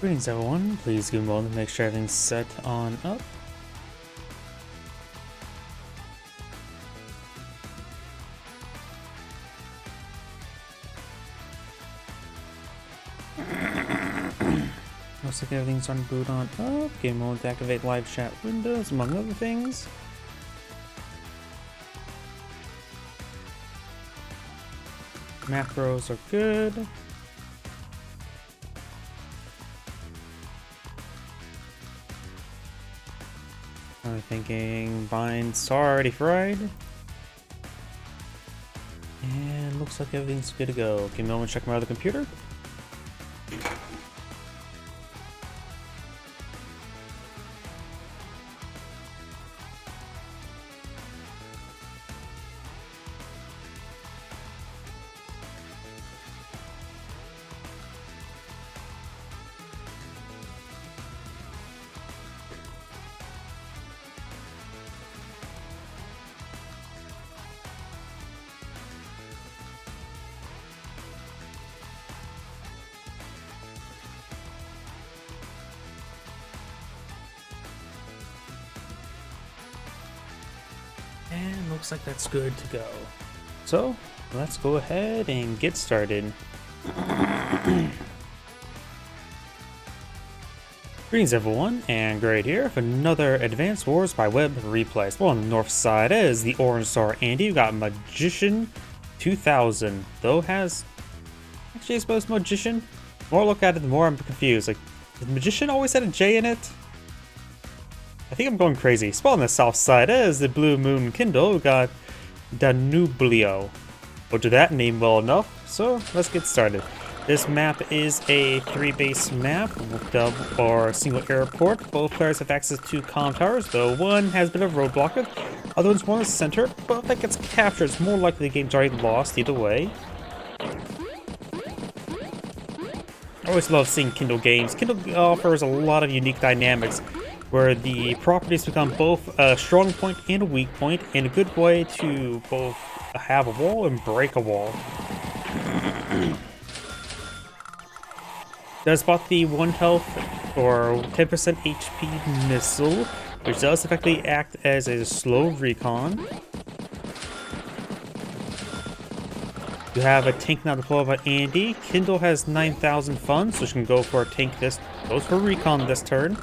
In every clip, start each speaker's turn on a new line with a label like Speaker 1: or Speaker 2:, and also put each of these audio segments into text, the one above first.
Speaker 1: Greetings everyone, please give me a moment to make sure everything's set on up. Looks like everything's on boot on up. Give me a moment to activate live chat windows, among other things. Macros are good. I'm thinking vines already fried. And looks like everything's good to go. Give me a moment to check my other computer. And looks like that's good to go. So, let's go ahead and get started. Greetings everyone, and Great here for another Advanced Wars by Web replay. Well, on the north side is the Orange Star Andy. We got Magician 2000, though has... Actually, I suppose Magician? The more I look at it, the more I'm confused. Like, did Magician always had a J in it? I think I'm going crazy. Spot on the south side is the Blue Moon Kindle. We got Danublio. We'll do that name well enough, so let's get started. This map is a 3-base map, or single airport. Both players have access to comm towers, though one has been a roadblocker. Other one's more in the center, but if that gets captured, it's more likely the game's already lost either way. I always love seeing Kindle games. Kindle offers a lot of unique dynamics, where the properties become both a strong point and a weak point, and a good way to both have a wall and break a wall. Does spot the 1 health or 10% HP missile, which does effectively act as a slow recon. You have a tank now deployed by Andy. Kindle has 9,000 funds, so she can go for a tank this, goes for recon this turn.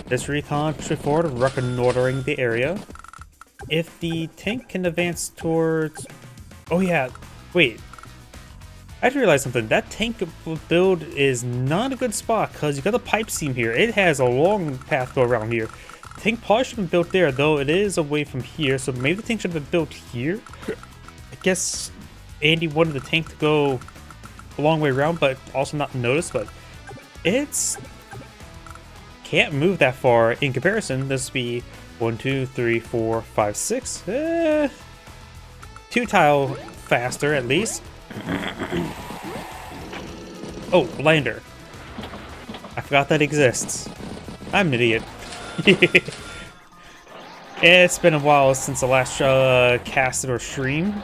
Speaker 1: This recon pushes forward, reconnoitering the area. If the tank can advance towards... Oh yeah, wait. I just realized something. That tank build is not a good spot, because you got the pipe seam here. It has a long path to go around here. The tank probably should have been built there, though it is away from here, so maybe the tank should have been built here. I guess Andy wanted the tank to go a long way around, but also not notice, but it's... can't move that far in comparison. This would be 1, 2, 3, 4, 5, 6. 2 tile faster at least. Oh, lander. I forgot that exists. I'm an idiot. It's been a while since the last casted or stream.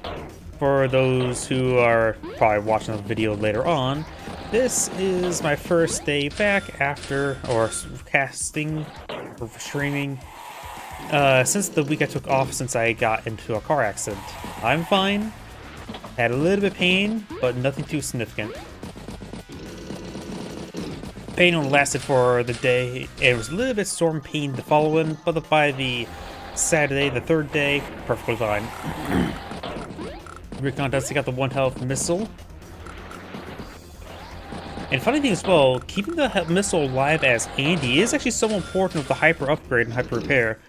Speaker 1: For those who are probably watching the video later on, this is my first day back after, or casting, or streaming, since the week I took off since I got into a car accident. I'm fine. Had a little bit of pain, but nothing too significant. Pain only lasted for the day. It was a little bit storm pain the following, but by the Saturday, the 3rd day, perfectly fine. Recon does take out the 1 health missile. And funny thing as well, keeping the missile alive as Andy is actually somewhat important with the hyper upgrade and hyper repair.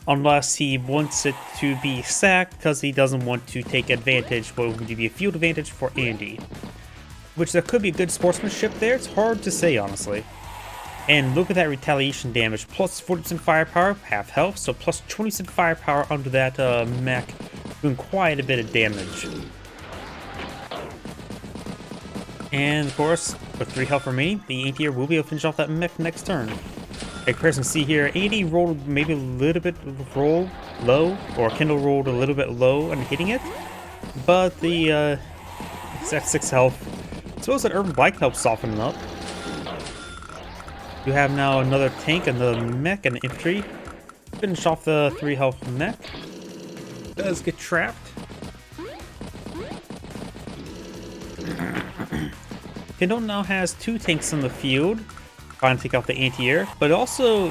Speaker 1: Unless he wants it to be sacked because he doesn't want to take advantage, what would be a field advantage for Andy. Which there could be good sportsmanship there, it's hard to say honestly. And look at that retaliation damage, plus 40% firepower, half health, so plus 20% firepower under that mech, doing quite a bit of damage. And of course, with 3 health remaining, the anti-air will be able to finish off that mech next turn. A person see here, 80 rolled maybe a little bit low, or Kindle rolled a little bit low and hitting it, but the it's at 6 health. I suppose that Urban Bike helps soften him up. You have now another tank, another mech, and infantry. Finish off the 3 health mech. Does get trapped. Kindle now has 2 tanks in the field, trying to take out the anti-air, but also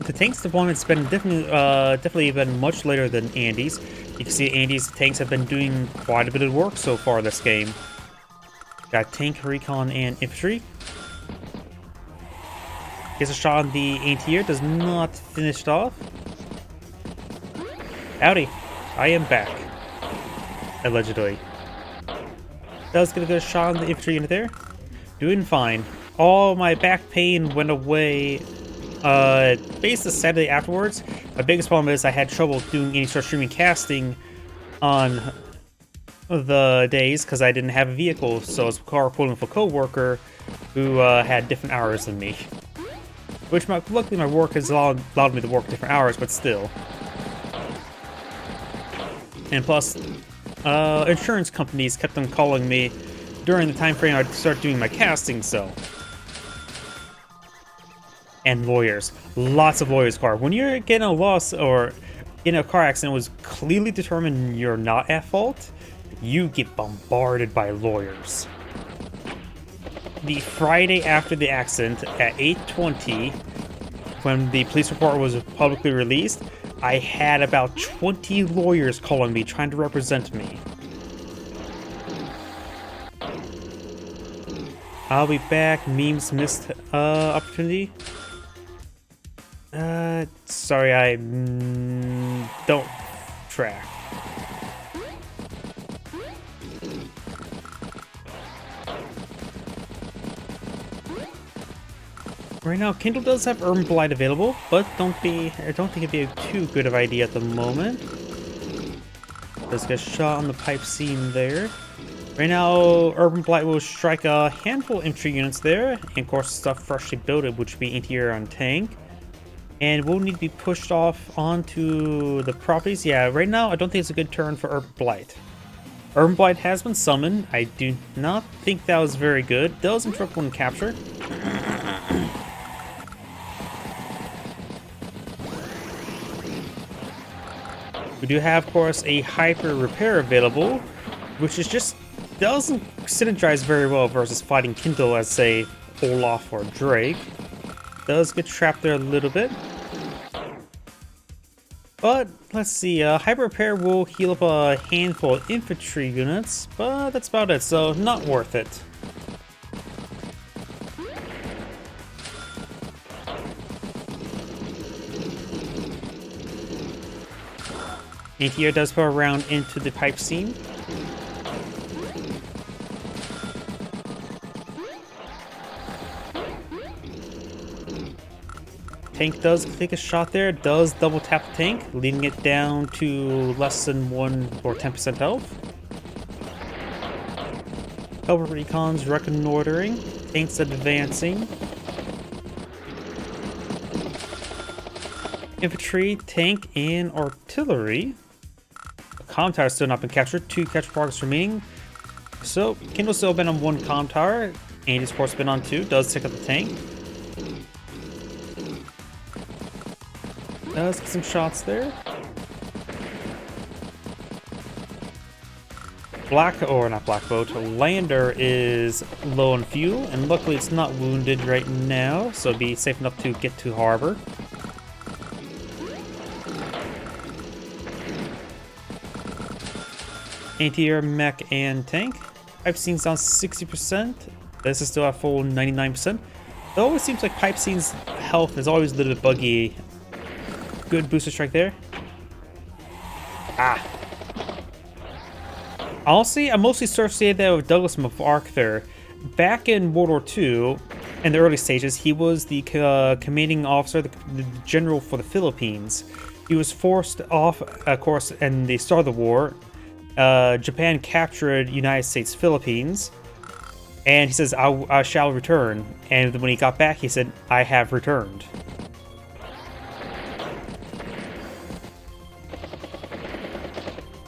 Speaker 1: the tank's deployment's been definitely been much later than Andy's. You can see Andy's tanks have been doing quite a bit of work so far this game. Got tank, recon, and infantry. Gets a shot on the anti-air, does not finish it off. Howdy, I am back. Allegedly. Does get a good shot on the infantry into there. Doing fine. All my back pain went away basically Saturday afterwards. My biggest problem is I had trouble doing any sort of streaming casting on the days because I didn't have a vehicle, so I was carpooling with a co-worker who had different hours than me. Which, luckily, my work has allowed me to work different hours, but still. And plus, insurance companies kept on calling me during the time frame I'd start doing my casting, so. And lawyers. Lots of lawyers' car. When you're getting a loss or in a car accident was clearly determined you're not at fault, you get bombarded by lawyers. The Friday after the accident at 8:20, when the police report was publicly released, I had about 20 lawyers calling me trying to represent me. I'll be back. Memes missed opportunity. Sorry, I don't track. Right now, Kindle does have Urban Blight available, but I don't think it'd be too good of an idea at the moment. Does get shot on the pipe seam there. Right now, Urban Blight will strike a handful of infantry units there, and of course stuff freshly built, which would be anti-air on tank. And we'll need to be pushed off onto the properties. Yeah, right now I don't think it's a good turn for Urban Blight. Urban Blight has been summoned. I do not think that was very good. Does interrupt one capture. We do have, of course, a hyper repair available, which is just doesn't synergize very well versus fighting Kindle as, say, Olaf or Drake. Does get trapped there a little bit. But, let's see, hyper repair will heal up a handful of infantry units, but that's about it, so not worth it. Anti-air does put a round into the pipe seam. Tank does take a shot there, does double tap the tank, leading it down to less than 1 or 10% health. Couple recons reconnoitering, tanks advancing. Infantry, tank, and artillery. Comm tower still not been captured. 2 capture progress remaining. So, Kindle's still been on 1 comm tower. Andy's of course been on 2. Does take up the tank. Does get some shots there. Not Boat. Lander is low on fuel, and luckily it's not wounded right now, so it'd be safe enough to get to harbor. Anti-air, mech, and tank. Pipe scene's down 60%. This is still at full 99%. Though it seems like pipe scene's health is always a little bit buggy. Good booster strike there. Ah. Honestly, I mostly associated that with Douglas MacArthur. Back in World War II, in the early stages, he was the commanding officer, the general for the Philippines. He was forced off, of course, in the start of the war. Japan captured United States Philippines, and he says, I shall return. And when he got back, he said, I have returned.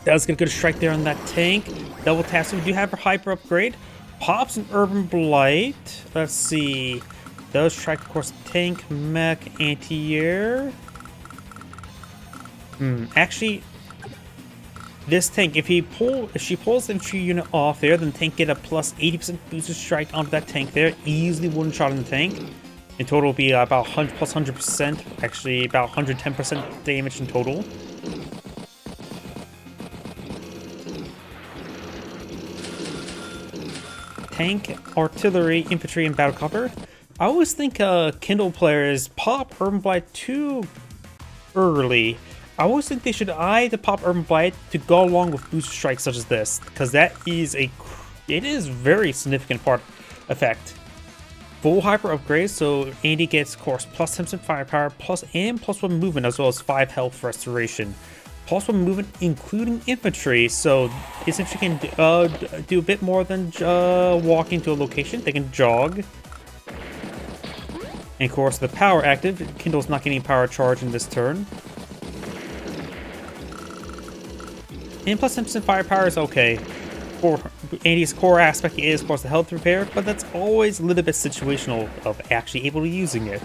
Speaker 1: Does get a good strike there on that tank. Double taps. We do have a hyper upgrade. Pops an Urban Blight. Let's see. Does strike, of course, tank, mech, anti-air. Actually, this tank, if she pulls the infantry unit off there, then the tank get a plus 80% boosted strike onto that tank there. Easily one shot in the tank. In total, will be about 100 plus 100%. Actually, about 110% damage in total. Tank, artillery, infantry, and battlecopter. I always think Kindle players pop Urban Blight too early. I always think they should eye to pop Urban Blight to go along with booster strikes such as this, because that is it is very significant part effect. Full hyper upgrade, so Andy gets, of course, plus 10% firepower, plus 1 movement, as well as 5 health restoration. Plus 1 movement, including infantry, so his infantry can do a bit more than walking to a location. They can jog. And of course, the power active. Kindle's not getting power charge in this turn. And plus 10% firepower is okay. For Andy's core aspect is, of course, the health repair, but that's always a little bit situational of actually able to using it.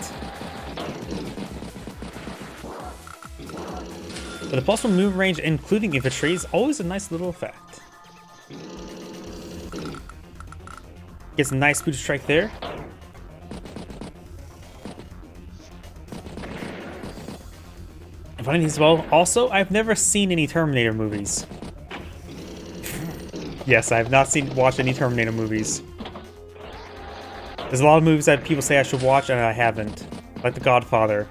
Speaker 1: But the plus 1 movement range, including infantry, is always a nice little effect. Gets a nice boost strike there. And funny as well, also, I've never seen any Terminator movies. Yes, I have not watched any Terminator movies. There's a lot of movies that people say I should watch, and I haven't. Like The Godfather.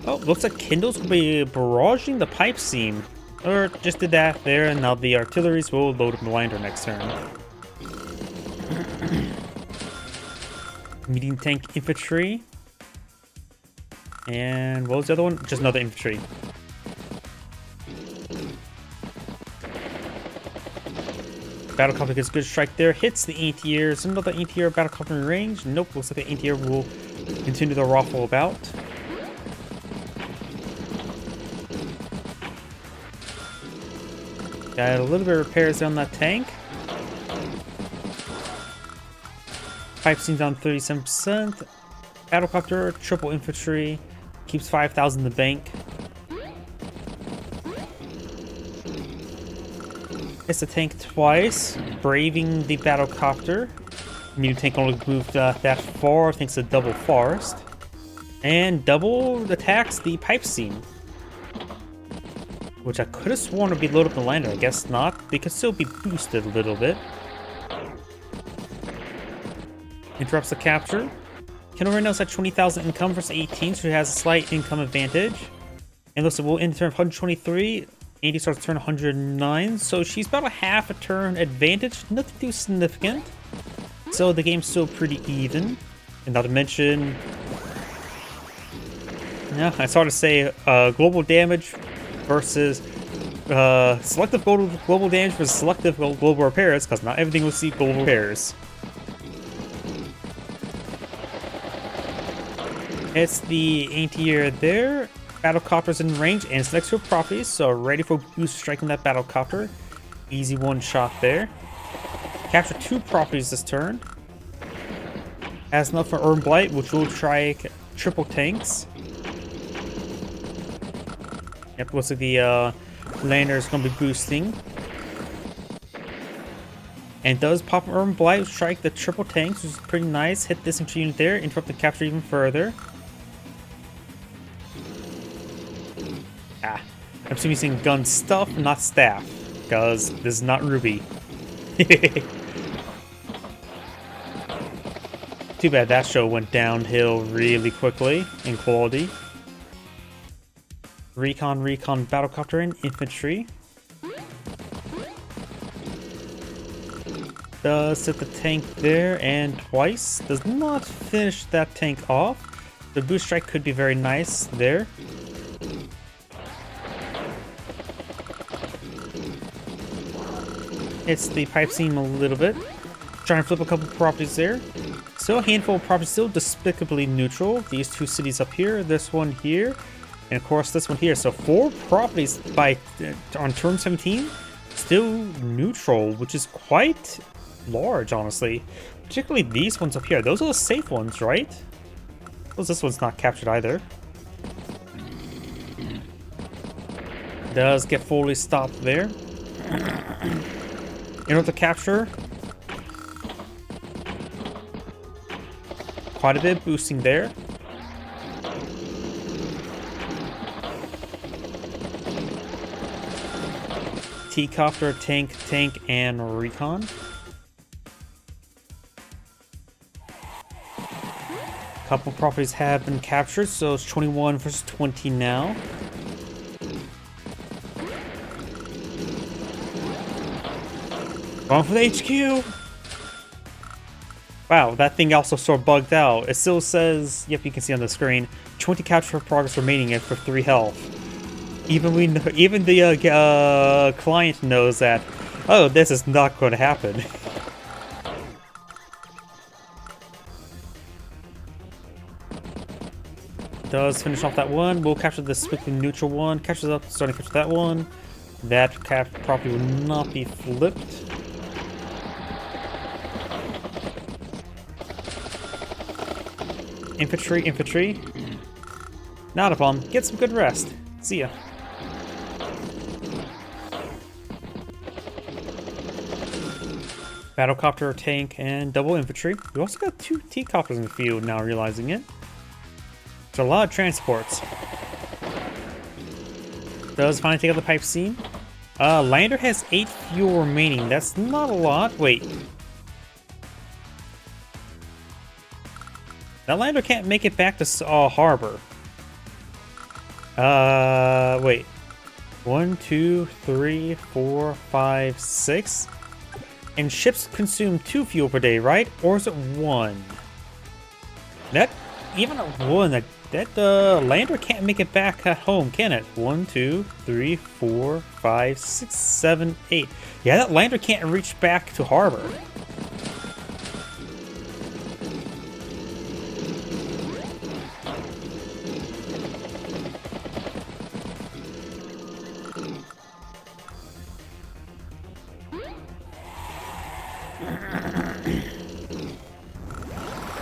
Speaker 1: Oh, looks like Kindle's going to be barraging the pipe seam. Or just did that there, and now the artilleries will load up the lander next turn. Medium tank infantry. And what was the other one? Just another infantry. Battlecopter gets a good strike there. Hits the anti-air. Is another anti-air battlecopter in range? Nope. Looks like the anti-air will continue to ruffle about. Got a little bit of repairs on that tank. Pipe seems down 37%. Battlecopter, triple infantry. Keeps 5,000 in the bank. Hits the tank twice, braving the battlecopter. Medium tank only moved that far, thanks to double forest. And double attacks the pipe seam. Which I could have sworn would be loaded up in the lander. I guess not. They could still be boosted a little bit. Interrupts the capture. Kindle right now is at 20,000 income versus 18, so he has a slight income advantage. And looks like we'll end the turn 123. Andy starts turn 109, so she's about a half a turn advantage. Nothing too significant. So the game's still pretty even. And not to mention... Yeah, it's hard to say global damage versus selective global damage versus selective global repairs, because not everything will see global repairs. It's the anti-air there. Battlecopter's in range and it's next to a property, so ready for boost striking that battlecopter. Easy one shot there. Capture 2 properties this turn. Has enough for Urban Blight, which will try triple tanks. Yep, looks like the lander is going to be boosting. And does pop Urban Blight, strike the triple tanks, which is pretty nice. Hit this infantry unit there, interrupt the capture even further. I'm assuming he's saying gun stuff, not staff, because this is not Ruby. Too bad that show went downhill really quickly in quality. Recon, battlecopter, and infantry. Does hit the tank there and twice. Does not finish that tank off. The boost strike could be very nice there. Hits the pipe seam a little bit. Trying to flip a couple properties there. Still a handful of properties, still despicably neutral. These 2 cities up here, this one here, and of course this one here. So 4 properties by on turn 17, still neutral, which is quite large, honestly. Particularly these ones up here. Those are the safe ones, right? This one's not captured either. Does get fully stopped there. In order to capture. Quite a bit of boosting there. T-copter, tank, and recon. Couple properties have been captured, so it's 21 versus 20 now. Going for the HQ! Wow, that thing also sort of bugged out. It still says, yep, you can see on the screen, 20 capture progress remaining and for 3 health. Even the client knows that, oh, this is not going to happen. Does finish off that one. We'll capture the quickly neutral one. Catches up, starting to capture that one. That cap property will not be flipped. Infantry. Not a problem. Get some good rest. See ya. Battlecopter, tank, and double infantry. We also got 2 T-copters in the field now, realizing it. So a lot of transports. Does finally take out the pipe scene. Lander has 8 fuel remaining. That's not a lot. Wait. That lander can't make it back to harbor. Wait. 1, 2, 3, 4, 5, 6. And ships consume 2 fuel per day, right? Or is it 1? That, even at 1, that lander can't make it back at home, can it? 1, 2, 3, 4, 5, 6, 7, 8. Yeah, that lander can't reach back to harbor.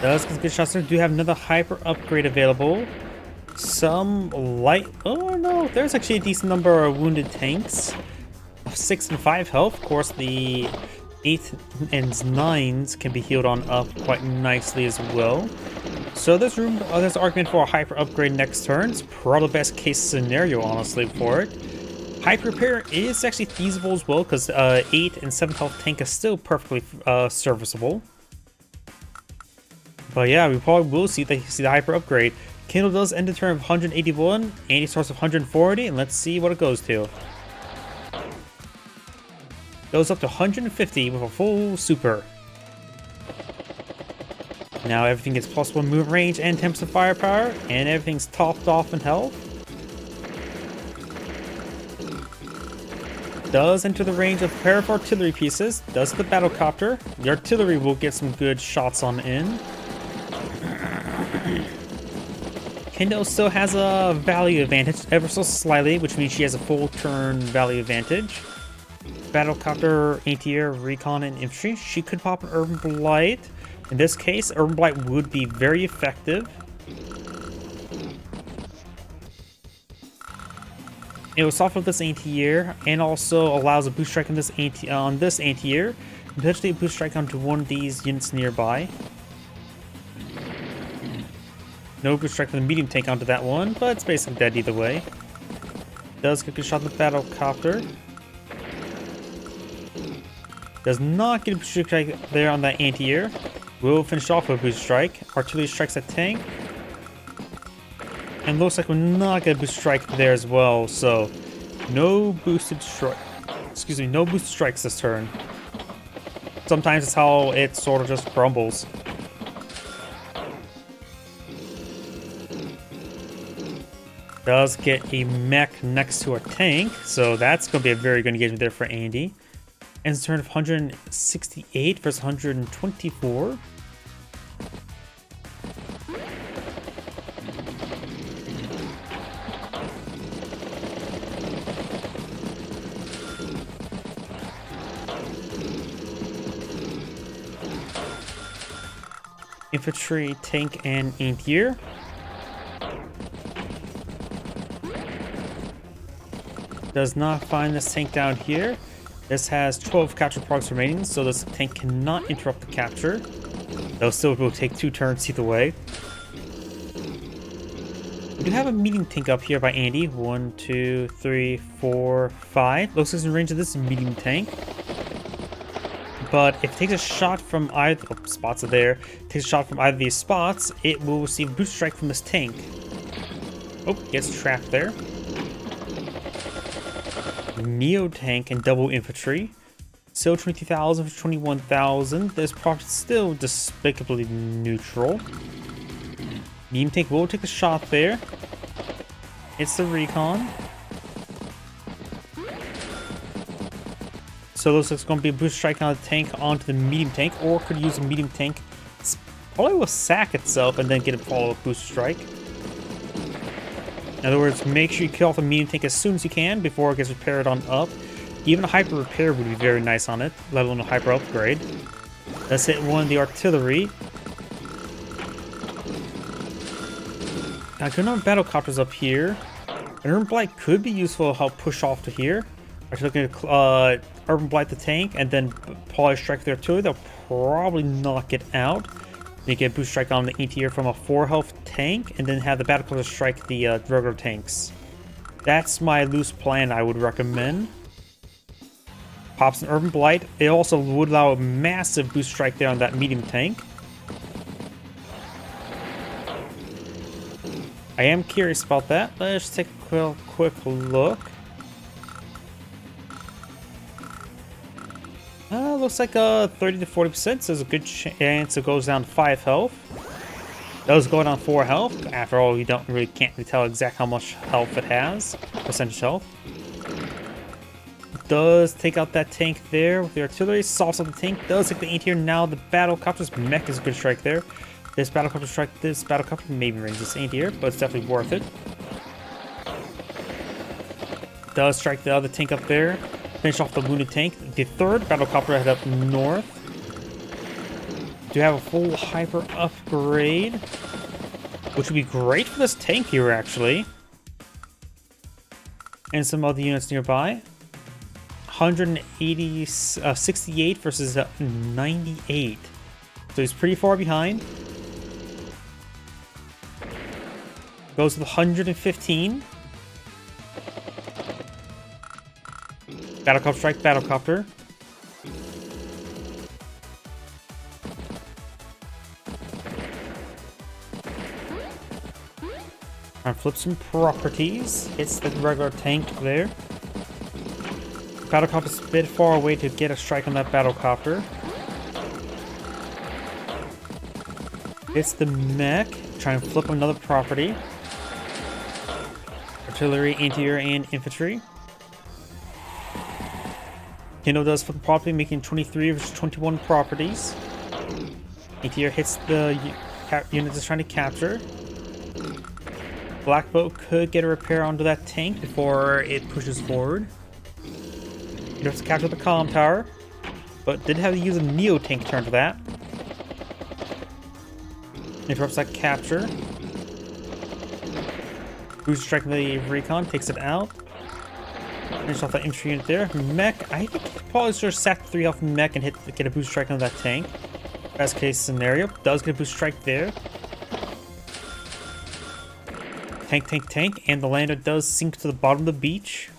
Speaker 1: Does good shots do have another hyper upgrade available. Some light. Oh no, there's actually a decent number of wounded tanks. 6 and 5 health. Of course, the 8 and 9s can be healed on up quite nicely as well. So there's room. There's argument for a hyper upgrade next turn. It's probably the best case scenario, honestly, for it. Hyper repair is actually feasible as well because 8 and 7 health tank is still perfectly serviceable. But yeah, we probably will see the hyper upgrade. Kindle does end the turn of 181, Andy starts of 140, and let's see what it goes to. Goes up to 150 with a full super. Now everything gets +1 movement range and 10% firepower, and everything's topped off in health. Does enter the range of a pair of artillery pieces. Does the battlecopter. The artillery will get some good shots on in. Kendo still has a value advantage ever so slightly, which means she has a full turn value advantage. Battlecopter, anti-air, recon, and infantry. She could pop an Urban Blight. In this case, Urban Blight would be very effective. It will soften this anti-air and also allows a boost strike on this anti-air. Potentially a boost strike onto one of these units nearby. No boost strike from the medium tank onto that one, but it's basically dead either way. Does get a good shot at the battlecopter. Does not get a boost strike there on that anti-air. Will finish off with a boost strike. Artillery strikes that tank. And looks like we're not gonna boost strike there as well, so no boosted strike. Excuse me, no boosted strikes this turn. Sometimes it's how it sort of just crumbles. Does get a mech next to a tank, so that's going to be a very good engagement there for Andy. Ends the turn of 168 versus 124. infantry, tank, and anti-air. Does not find this tank down here. This has 12 capture progress remaining, so this tank cannot interrupt the capture. Though still will take 2 turns either way. We do have a medium tank up here by Andy. 1, 2, 3, 4, 5. Looks like it's in range of this medium tank. But if it takes a shot from either spots are there, takes a shot from either of these spots, it will receive a boost strike from this tank. Oh, gets trapped there. Neo tank and double infantry. Still 22,000 for 21,000. This profit is still despicably neutral. Medium tank will take a shot there. It's the recon. So looks like it's going to be a boost strike on the tank onto the medium tank, or could use a medium tank. Probably will sack itself and then get a follow-up boost strike. In other words, make sure you kill off the medium tank as soon as you can before it gets repaired on up. Even a hyper repair would be very nice on it, let alone a hyper upgrade. Let's hit one of the artillery. Now, good number of battle copters up here. An Urban Blight could be useful to help push off to here. Actually, looking at Urban Blight the tank and then probably strike the artillery. They'll probably knock it out. You get a boost strike on the anti-air from a 4 health tank, and then have the battlecruiser strike the regular tanks. That's my loose plan I would recommend. Pops an Urban Blight. It also would allow a massive boost strike there on that medium tank. I am curious about that. Let's take a quick look. Looks like 30 to 40%, so there's a good chance it goes down to 5 health. Does go down 4 health. After all, you can't really tell exactly how much health it has. Percentage health. Does take out that tank there with the artillery. Softs up the tank. Does take the anti-air. Now the battle copter's mech is a good strike there. This battle copter strike, this battle copter maybe range this anti-air, but it's definitely worth it. Does strike the other tank up there. Finish off the wounded tank. The third battle copter head up north. Do have a full hyper upgrade, which would be great for this tank here, actually. And some other units nearby. 68 versus 98. So he's pretty far behind. Goes with 115. Battlecopter strike, battlecopter. And flip some properties. Hits the regular tank there. Battlecopter's a bit far away to get a strike on that battlecopter. Hits the mech. Try and flip another property. Artillery, anti-air, and infantry. Kindle does flip the property, making 23 versus 21 properties. Anti-air hits the unit that's trying to capture. Black Boat could get a repair onto that tank before it pushes forward. You have to capture the comm tower, but did have to use a Neo tank turn for that. Interrupts that capture. Boost strike the recon, takes it out. Finish off that infantry unit there. Mech, I think he probably should have sacked 3 health from mech and get a boost strike on that tank. Best case scenario. Does get a boost strike there. Tank, tank, tank. And the lander does sink to the bottom of the beach.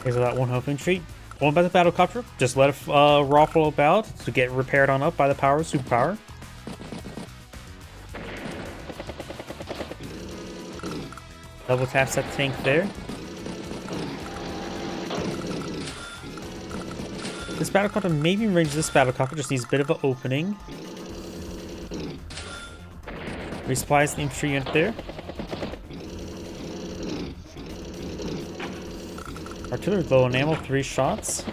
Speaker 1: Here's that 1 health infantry. Going by the battlecopter. Just let it ruffle about to get repaired on up by the power of superpower. Double taps that tank there. This battlecopter maybe in range of this battlecopter, just needs a bit of an opening. Resupplies the infantry unit there. Artillery low on ammo, 3 shots.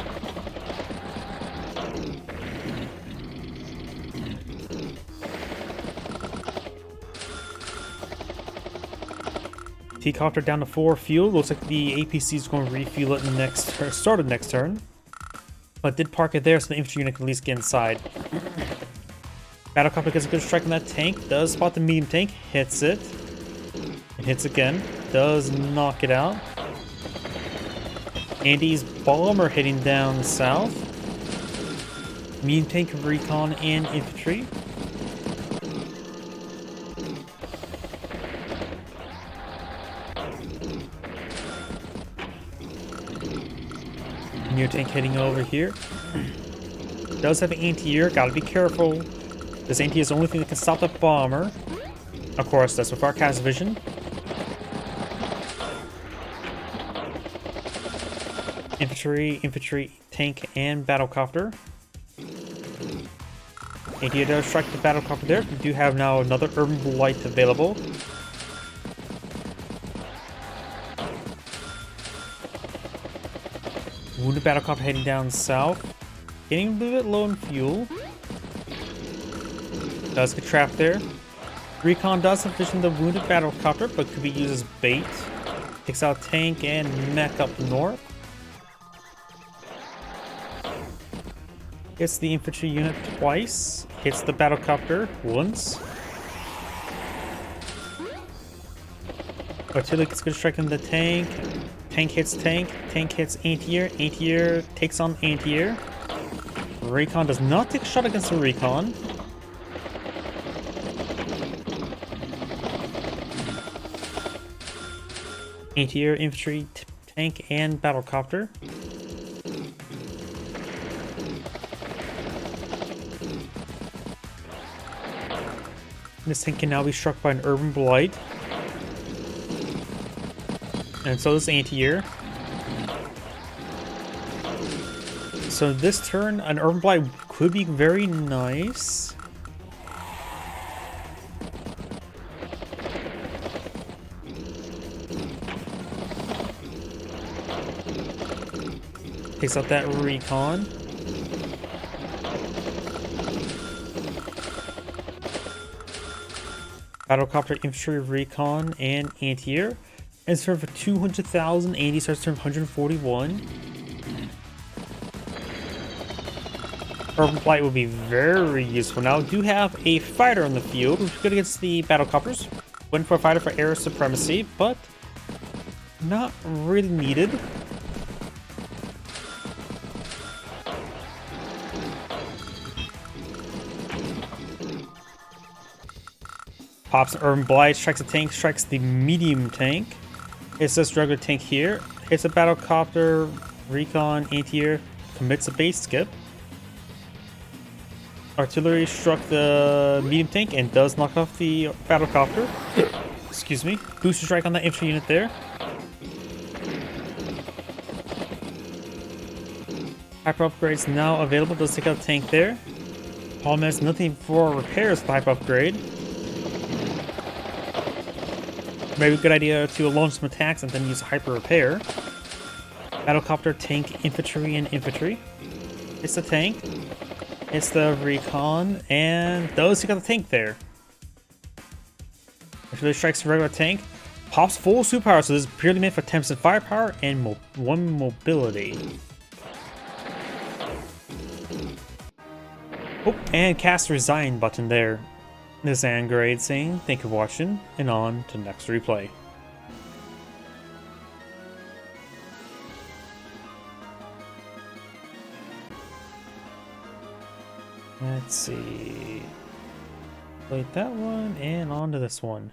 Speaker 1: T-copter down to 4 fuel. Looks like the APC is going to refuel it next or start of next turn. But did park it there so the infantry unit can at least get inside. Battlecopter gets a good strike on that tank. Does spot the medium tank. Hits it. And hits again. Does knock it out. Andy's bomber heading down south. Medium tank, recon, and infantry. New tank heading over here. Does have an anti-air, gotta be careful. This anti-air is the only thing that can stop the bomber. Of course, that's with our cast vision. Infantry, tank, and battlecopter. Anti-air does strike the battlecopter there. We do have now another urban blight available. Wounded battlecopter heading down south. Getting a little bit low in fuel. Does get trapped there. Recon does have vision the wounded battlecopter, but could be used as bait. Takes out tank and mech up north. Hits the infantry unit twice. Hits the battlecopter once. Artillery gets good strike on the tank. Tank hits tank. Tank hits anti-air. Anti-air takes on anti-air. Recon does not take a shot against the recon. Anti-air, infantry, tank, and battlecopter. This tank can now be struck by an urban blight. And so does anti-air. So this turn, an urban blight could be very nice. Takes out that recon. Battlecopter, infantry, recon, and anti-air. And serve for 200,000. Andy starts turn 141. Urban Blight will be very useful. Now, we do have a fighter on the field, which is good against the battlecopters. Went for a fighter for air supremacy, but not really needed. Pops Urban Blight, strikes a tank, strikes the medium tank. Hits this regular tank here. Hits a battlecopter, recon, anti-air, commits a base skip. Artillery struck the medium tank and does knock off the battlecopter. Excuse me. Booster strike on that infantry unit there. Hyper upgrades now available. Does take out the tank there. Problem is nothing for repairs with hyper upgrade. Maybe a good idea to launch some attacks and then use hyper repair. Battlecopter, tank, infantry, and infantry. It's the tank. It's the recon, and does take out the tank there. Artillery strikes the regular tank. Pops full superpower, so this is purely meant for 10% firepower and 1 mobility. Oh, and cast resign button there. This is Angrade saying thank you for watching, and on to next replay. Let's see. Played that one, and on to this one.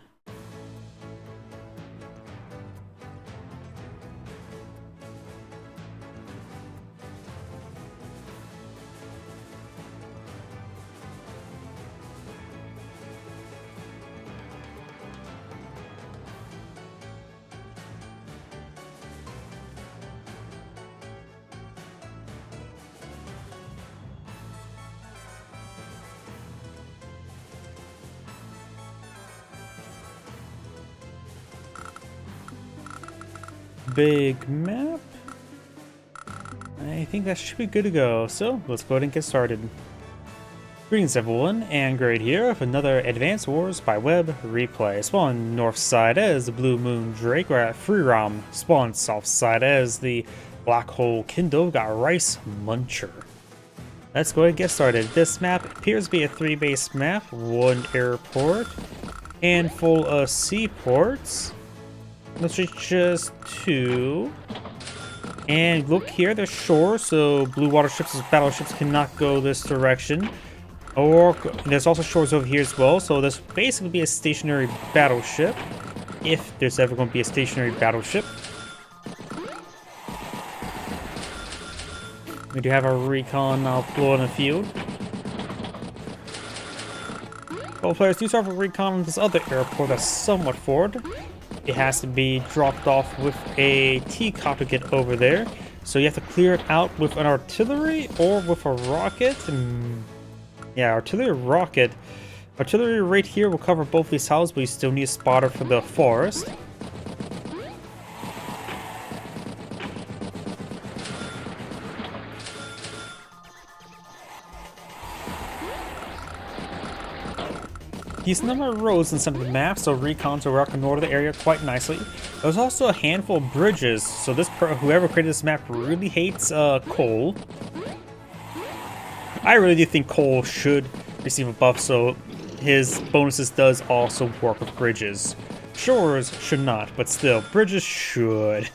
Speaker 1: Big map. I think that should be good to go. So let's go ahead and get started. Greetings everyone, and Grade here with another Advance Wars by Web replay. Spawn north side as the Blue Moon Drake, we're at Freerom. Spawn south side as the Black Hole Kindle, got Rice Muncher. Let's go ahead and get started. This map appears to be a 3-base map, 1 airport, and full of seaports. Let's reach just 2. And look here, there's shore, so blue water ships as battleships cannot go this direction. Or there's also shores over here as well, so this basically be a stationary battleship, if there's ever going to be a stationary battleship. We do have our recon now below in the field. Well, players do start with recon on this other airport that's somewhat forward. It has to be dropped off with a T-cop to get over there, so you have to clear it out with an artillery or with a rocket. Yeah, artillery rocket. Artillery right here will cover both these houses, but you still need a spotter for the forest. Decent number of roads in some of the maps, so recons will reconnoiter the area quite nicely. There's also a handful of bridges, so whoever created this map really hates coal. I really do think Cole should receive a buff, so his bonuses does also work with bridges. Shores should not, but still, bridges should.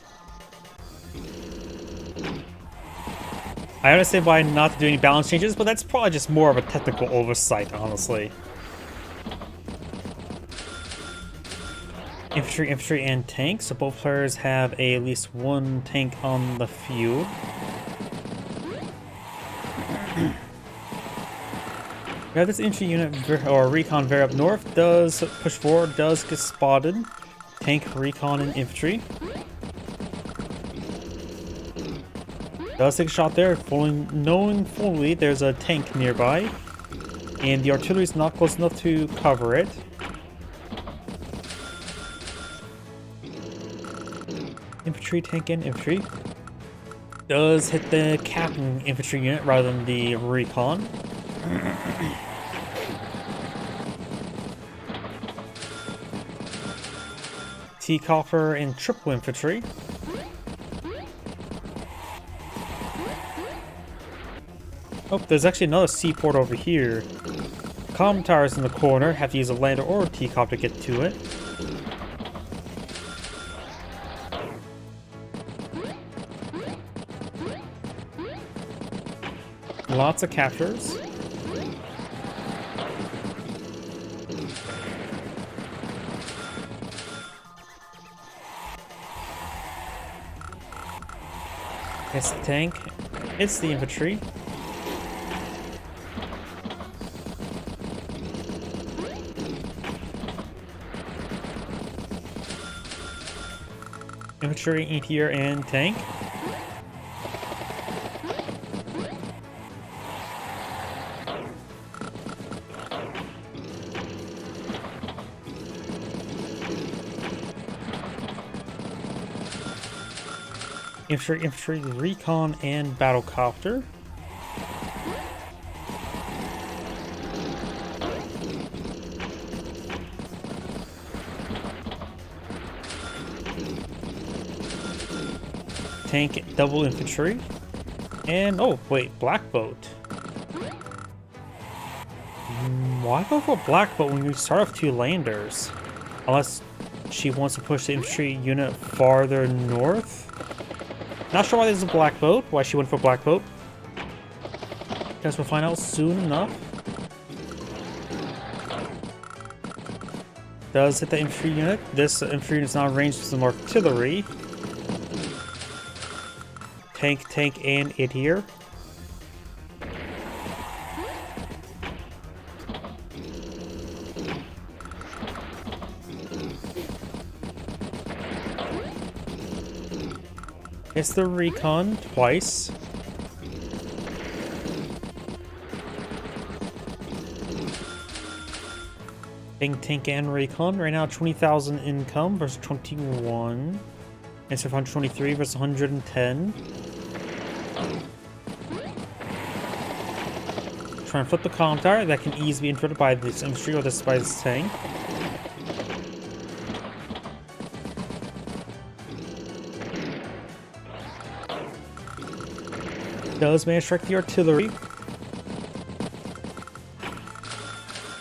Speaker 1: I understand why not to do any balance changes, but that's probably just more of a technical oversight, honestly. Infantry, and tank, so both players have at least one tank on the field. We have this infantry unit, or recon very up north, does push forward, does get spotted. Tank, recon, and infantry. Does take a shot there, knowing fully there's a tank nearby. And the artillery is not close enough to cover it. Infantry, tank, and infantry. Does hit the captain infantry unit rather than the recon. T-copper and triple infantry. Oh, there's actually another seaport over here. Comm towers in the corner, have to use a lander or a T-copper to get to it. Lots of captures. It's the tank. It's the infantry. Infantry in here and tank. Infantry, recon, and battlecopter. Tank, double infantry. And, oh, wait, black boat. Why go for a black boat when you start off 2 landers? Unless she wants to push the infantry unit farther north? Not sure why there's a black boat, why she went for a black boat. Guess we'll find out soon enough. Does hit the infantry unit. This infantry unit is now ranged with some artillery. Tank, and it here. It's the recon twice. Tank and recon. Right now 20,000 income versus 21. And so 123 versus 110. trying to flip the comm tower. That can easily be interrupted by this infantry or this by this tank. Does manage to strike the artillery. Of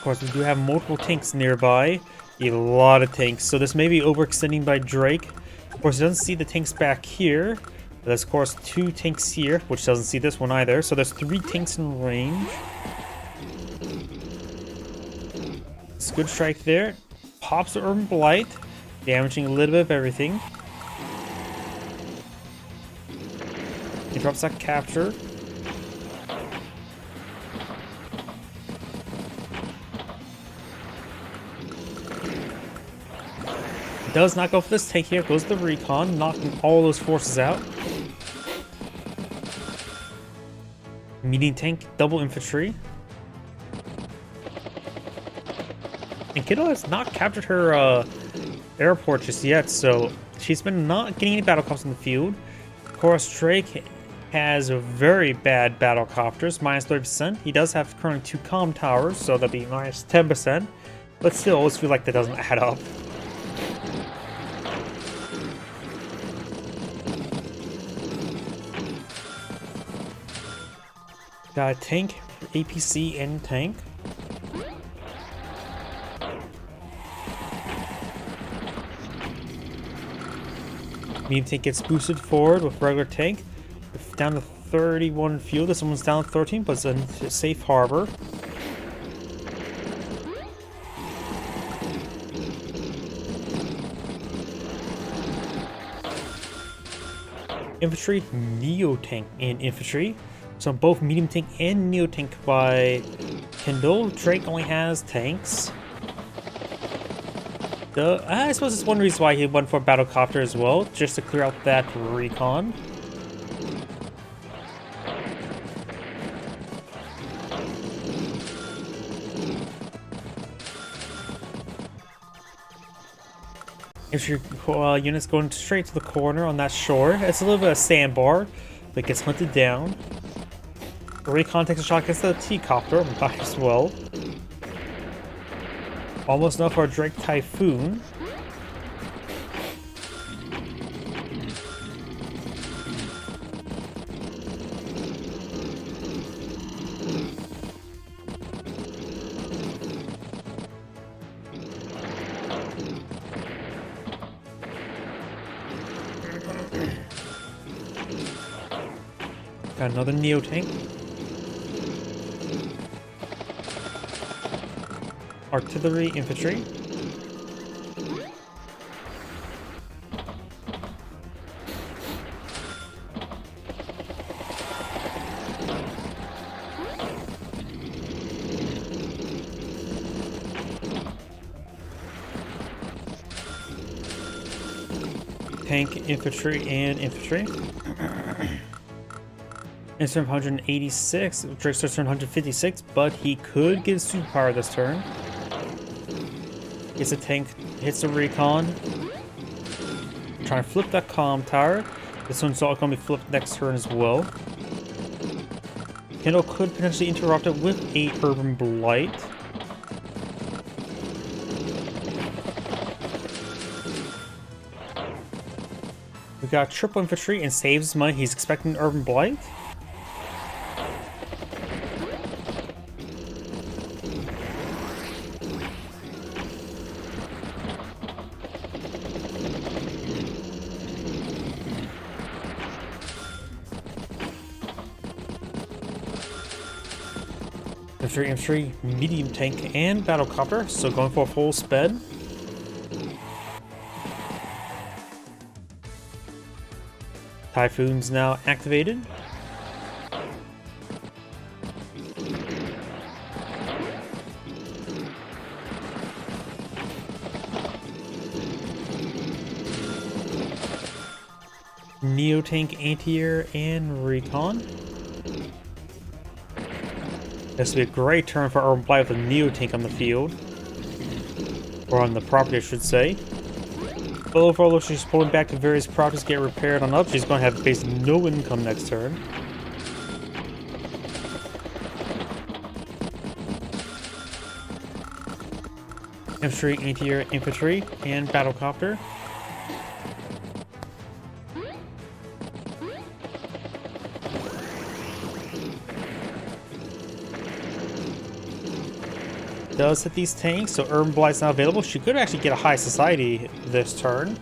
Speaker 1: course, we do have multiple tanks nearby. A lot of tanks. So this may be overextending by Drake. Of course, he doesn't see the tanks back here. There's, of course, 2 tanks here, which doesn't see this one either. So there's 3 tanks in range. It's a good strike there. Pops the Urban Blight, damaging a little bit of everything. Interrupts that capture. Does not go for this tank here. Goes the recon, knocking all those forces out. Medium tank, double infantry. And Kiddo has not captured her airport just yet, so she's been not getting any battle cops in the field. Of course, Drake has very bad battle copters, minus 30%. He does have currently 2 comm towers, so that'll be minus 10%. But still, I always feel like that doesn't add up. Got a tank, APC, and tank. Medium tank gets boosted forward with regular tank. Down to 31 fuel. This one's down to 13, but it's a safe harbor. Infantry, Neo tank, and infantry. So both medium tank and neo tank by Kindle. Drake only has tanks. I suppose it's one reason why he went for battlecopter as well, just to clear out that recon. Infantry units going straight to the corner on that shore. It's a little bit of sandbar, but gets hunted down. Recon takes a shot against the T-copter, might as well. Almost enough for a Drake Typhoon. Got another Neo tank. Artillery, infantry. Tank, infantry, and infantry. It's turn 186. Drake starts turn 156, but he could get superpower this turn. Gets a tank, hits the recon. Trying to flip that comm tower. This one's all going to be flipped next turn as well. Kindle could potentially interrupt it with a Urban Blight. We got triple infantry and saves his money. He's expecting Urban Blight. Infantry, medium tank, and battlecopter, so going for a full sped. Typhoon's now activated. Neo tank, anti-air, and recon. This would be a great turn for Urban Blight with a Neo tank on the field. Or on the property, I should say. But overall, she's pulling back to various properties to get repaired on up. She's going to have basically no income next turn. infantry, anti-air infantry, and battlecopter. Does hit these tanks, so Urban Blight's not available. She could actually get a high society this turn,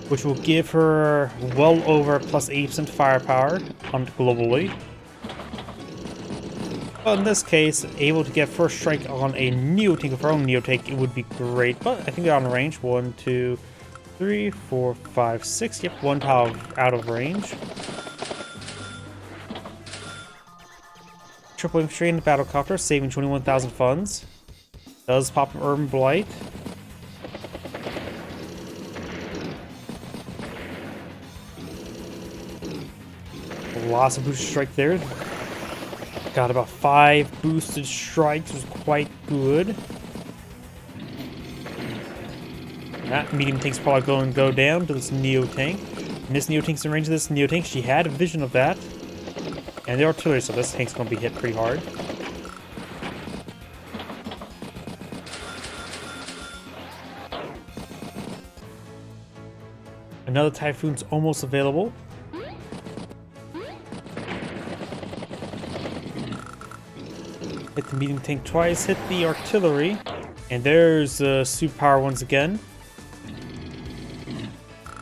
Speaker 1: which will give her well over plus 80% firepower globally. But in this case, able to get first strike on a Neo-Tank of her own Neo-Tank, it would be great. But I think they're on range. 1, 2, 3, 4, 5, 6. Yep, one tile out of range. Triple infantry in the battlecopter, saving 21,000 funds. Does pop an Urban Blight. Lots of boosted strike there. Got about 5 boosted strikes, was quite good. That medium tank's probably going to go down to this Neo tank. And this Neo tank's in range of this Neo tank. She had a vision of that. And the artillery, so this tank's going to be hit pretty hard. Another Typhoon's almost available. Hit the medium tank twice, hit the artillery. And there's superpower once again.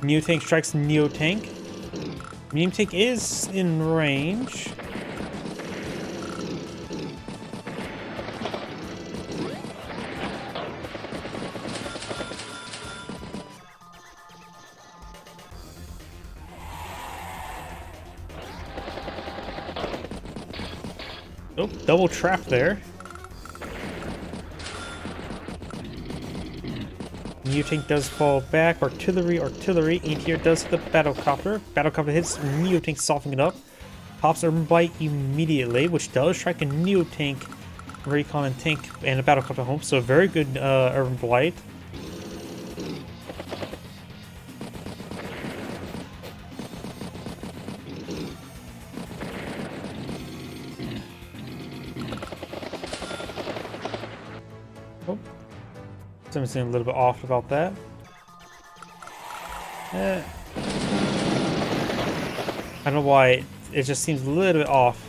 Speaker 1: Neo tank strikes Neo tank. Medium tank is in range. Oh, double trap there. Neo tank does fall back. Artillery. Anti-air does hit the battlecopter. Battlecopter hits Neo tank, softening it up. Pops Urban Blight immediately, which does strike a Neo tank, recon and tank, and a battlecopter home. So very good Urban Blight. Oh, something's a little bit off about that. I don't know why it just seems a little bit off.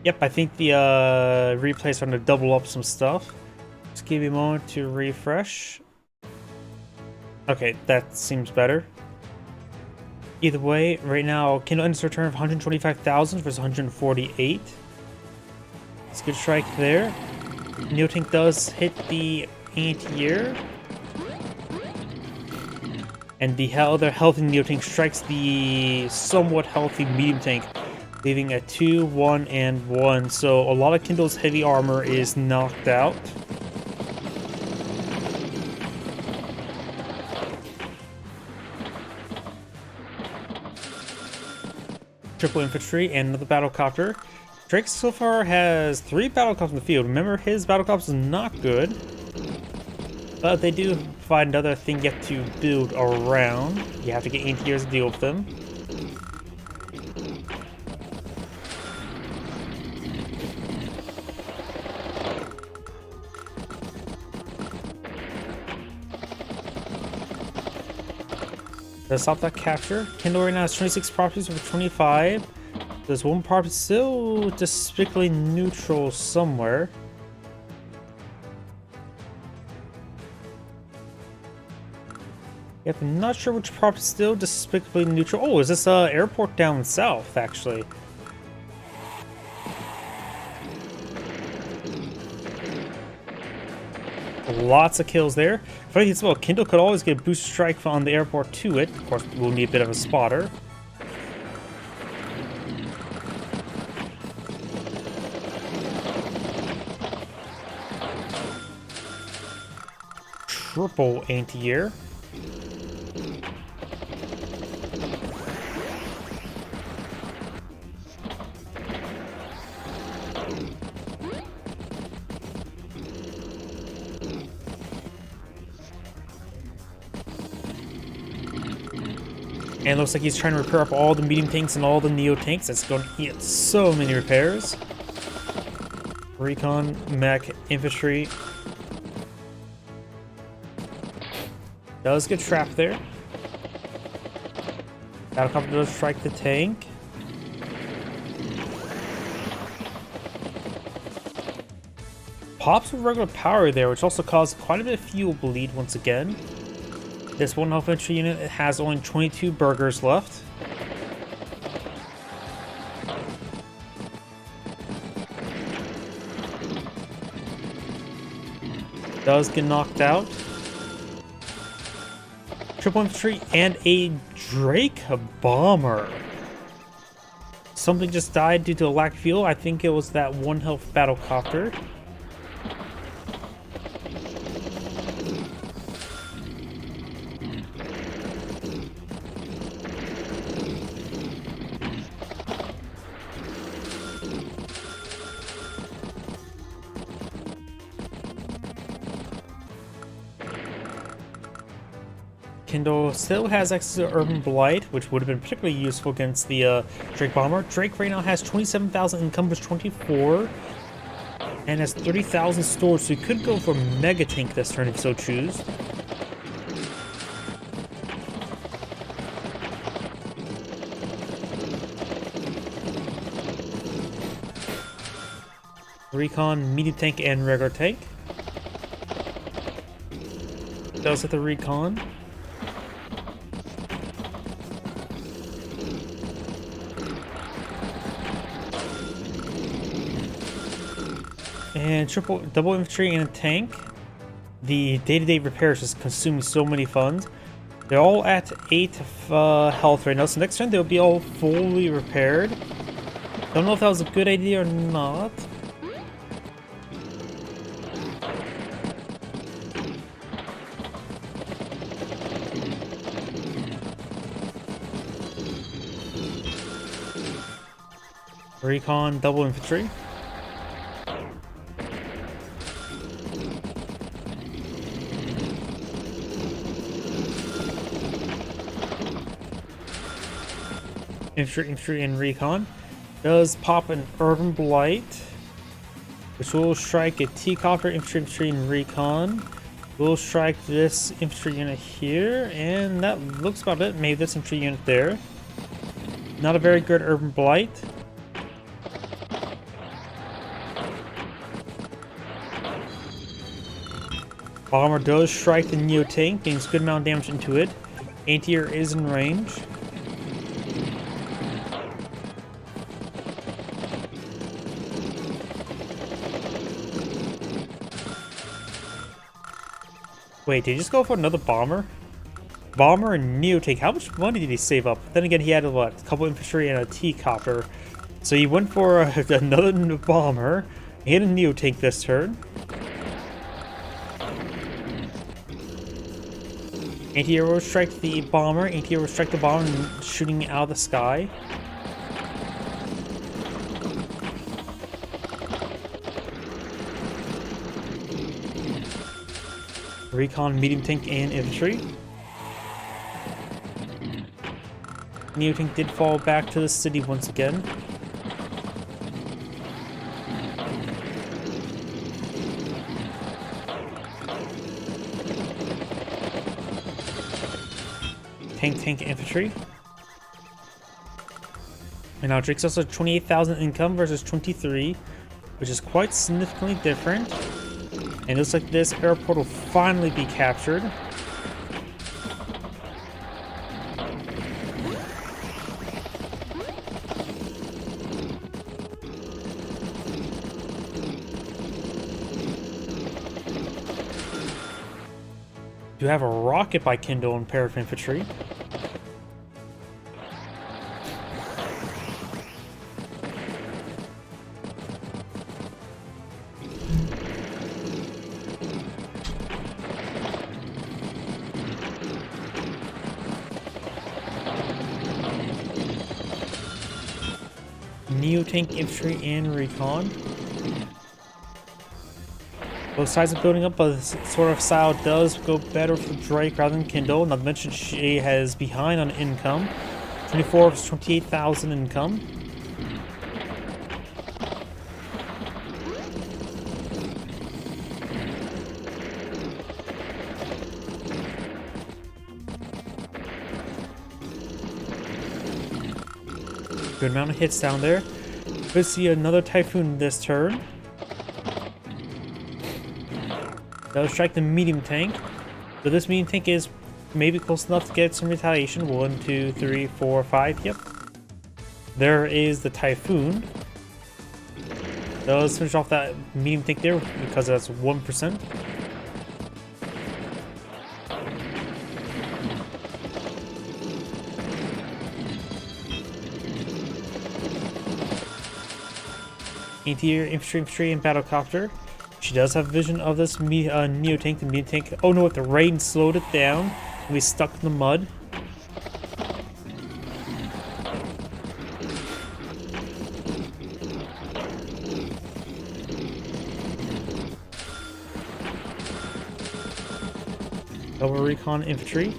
Speaker 1: Yep, I think the replay's starting to double up some stuff. Just give me a moment to refresh. Okay, that seems better. Either way, right now, Kindle ends return of 125,000 versus 148. It's a good strike there. Neo tank does hit the anti-air. And the other healthy Neo tank strikes the somewhat healthy medium tank, leaving a 2, 1, and 1. So a lot of Kindle's heavy armor is knocked out. Triple infantry and another battlecopter. Drake so far has 3 battlecopters in the field. Remember, his battlecopter is not good. But they do find another thing yet to build around. You have to get anti-airs to deal with them. Let's stop that capture. Kindle right now has 26 properties over 25. There's one property still despicably neutral somewhere. Yep, I'm not sure which property is still despicably neutral. Oh, is this airport down south, actually? Lots of kills there. Funny as well, Kindle could always get a boost strike on the airport to it. Of course, we'll need a bit of a spotter. Triple anti-air. And it looks like he's trying to repair up all the medium tanks and all the Neo tanks. That's going to get so many repairs. Recon, mech, infantry. Does get trapped there. Battlecopter does strike the tank. Pops with regular power there, which also caused quite a bit of fuel bleed once again. This one infantry unit has only 22 burgers left. Does get knocked out. Triple infantry and a Drake bomber. Something just died due to a lack of fuel. I think it was that 1 health battlecopter. Kindle still has access to Urban Blight, which would have been particularly useful against the Drake Bomber. Drake right now has 27,000, encumbers 24, and has 30,000 stored, so he could go for Mega Tank this turn if so choose. Recon, Medium Tank, and Regular Tank. Does hit the Recon. And double infantry and a tank. The day-to-day repairs is consuming so many funds. They're all at 8 health right now, so next turn they'll be all fully repaired. Don't know if that was a good idea or not. Recon, double infantry. Infantry and recon. Does pop an Urban Blight, which will strike a T-Copter, infantry and recon. We'll strike this infantry unit here, and that looks about it. Maybe this infantry unit there. Not a very good Urban Blight. Bomber does strike the Neo Tank, gains good amount of damage into it. Anti-air is in range. Wait, did he just go for another bomber? Bomber and Neo Tank. How much money did he save up? Then again, he had what? A couple infantry and a T-Copter. So he went for another bomber. He had a Neo Tank this turn. Anti-air will strike the bomber. Anti-air will strike the bomber and shooting out of the sky. Recon, medium tank, and infantry. Neo tank did fall back to the city once again. Tank, infantry. And now Drake's also 28,000 income versus 23, which is quite significantly different. And it looks like this airport will finally be captured. You have a rocket by Kindle and pair of infantry. Neo tank, infantry, and recon. Both sides are building up, but this sort of style does go better for Drake rather than Kindle. Not to mention she has behind on income. 24 versus 28,000 income. Good amount of hits down there. Could see another Typhoon this turn. That'll strike the medium tank. So this medium tank is maybe close enough to get some retaliation. 1, 2, 3, 4, 5. Yep. There is the Typhoon. Let's finish off that medium tank there because that's 1%. Anti-air infantry and battlecopter. She does have vision of this Neo tank. The Neo tank. Oh no! The rain slowed it down. We stuck in the mud. Double recon infantry.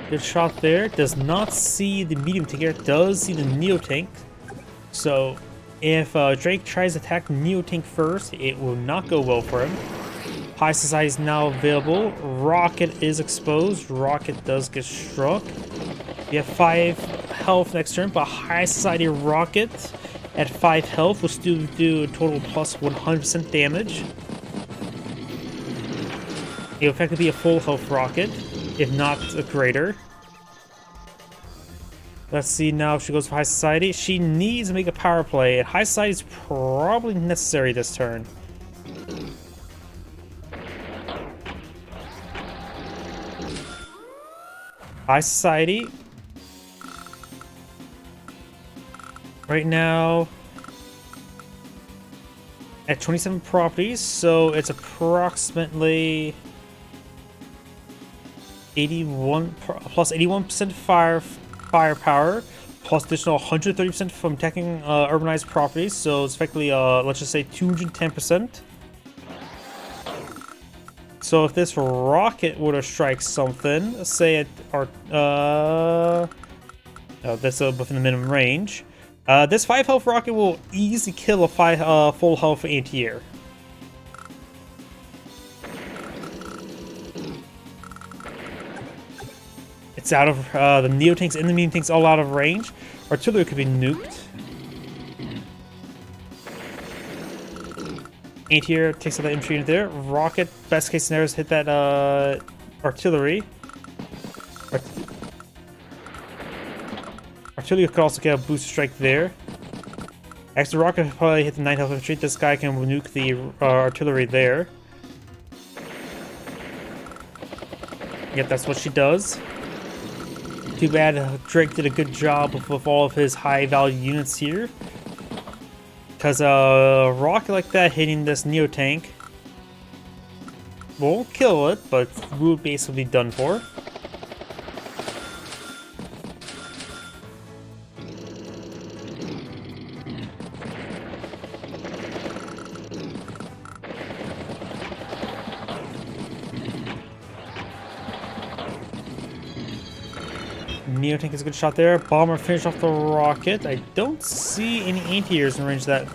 Speaker 1: Good shot there. Does not see the medium tank here. Does see the Neo tank. So if Drake tries to attack the Neo tank first, it will not go well for him. High Society is now available. Rocket is exposed. Rocket does get struck. You have 5 health next turn, but High Society Rocket at 5 health will still do a total plus 100% damage. It will effectively be a full health rocket, if not a greater. Let's see now if she goes for High Society. She needs to make a power play, and High Society is probably necessary this turn. High Society. Right now at 27 properties, so it's approximately 81 plus 81% firepower, plus additional 130% from attacking urbanized properties. So it's effectively let's just say 210%. So if this rocket were to strike something, say at our that's within the minimum range, this 5 health rocket will easily kill a full health anti-air. It's out of the Neo tanks and the medium tanks all out of range. Artillery could be nuked. Anti-air takes out that infantry unit there. Rocket, best case scenario is hit that artillery. Artillery could also get a boost strike there. Extra rocket could probably hit the 9 health infantry. This guy can nuke the artillery there. Yep, that's what she does. Too bad Drake did a good job with all of his high value units here. Because a rocket like that hitting this Neo tank won't kill it, but will basically be done for. Neo tank is a good shot there. Bomber finished off the rocket. I don't see any anti-airs in range of that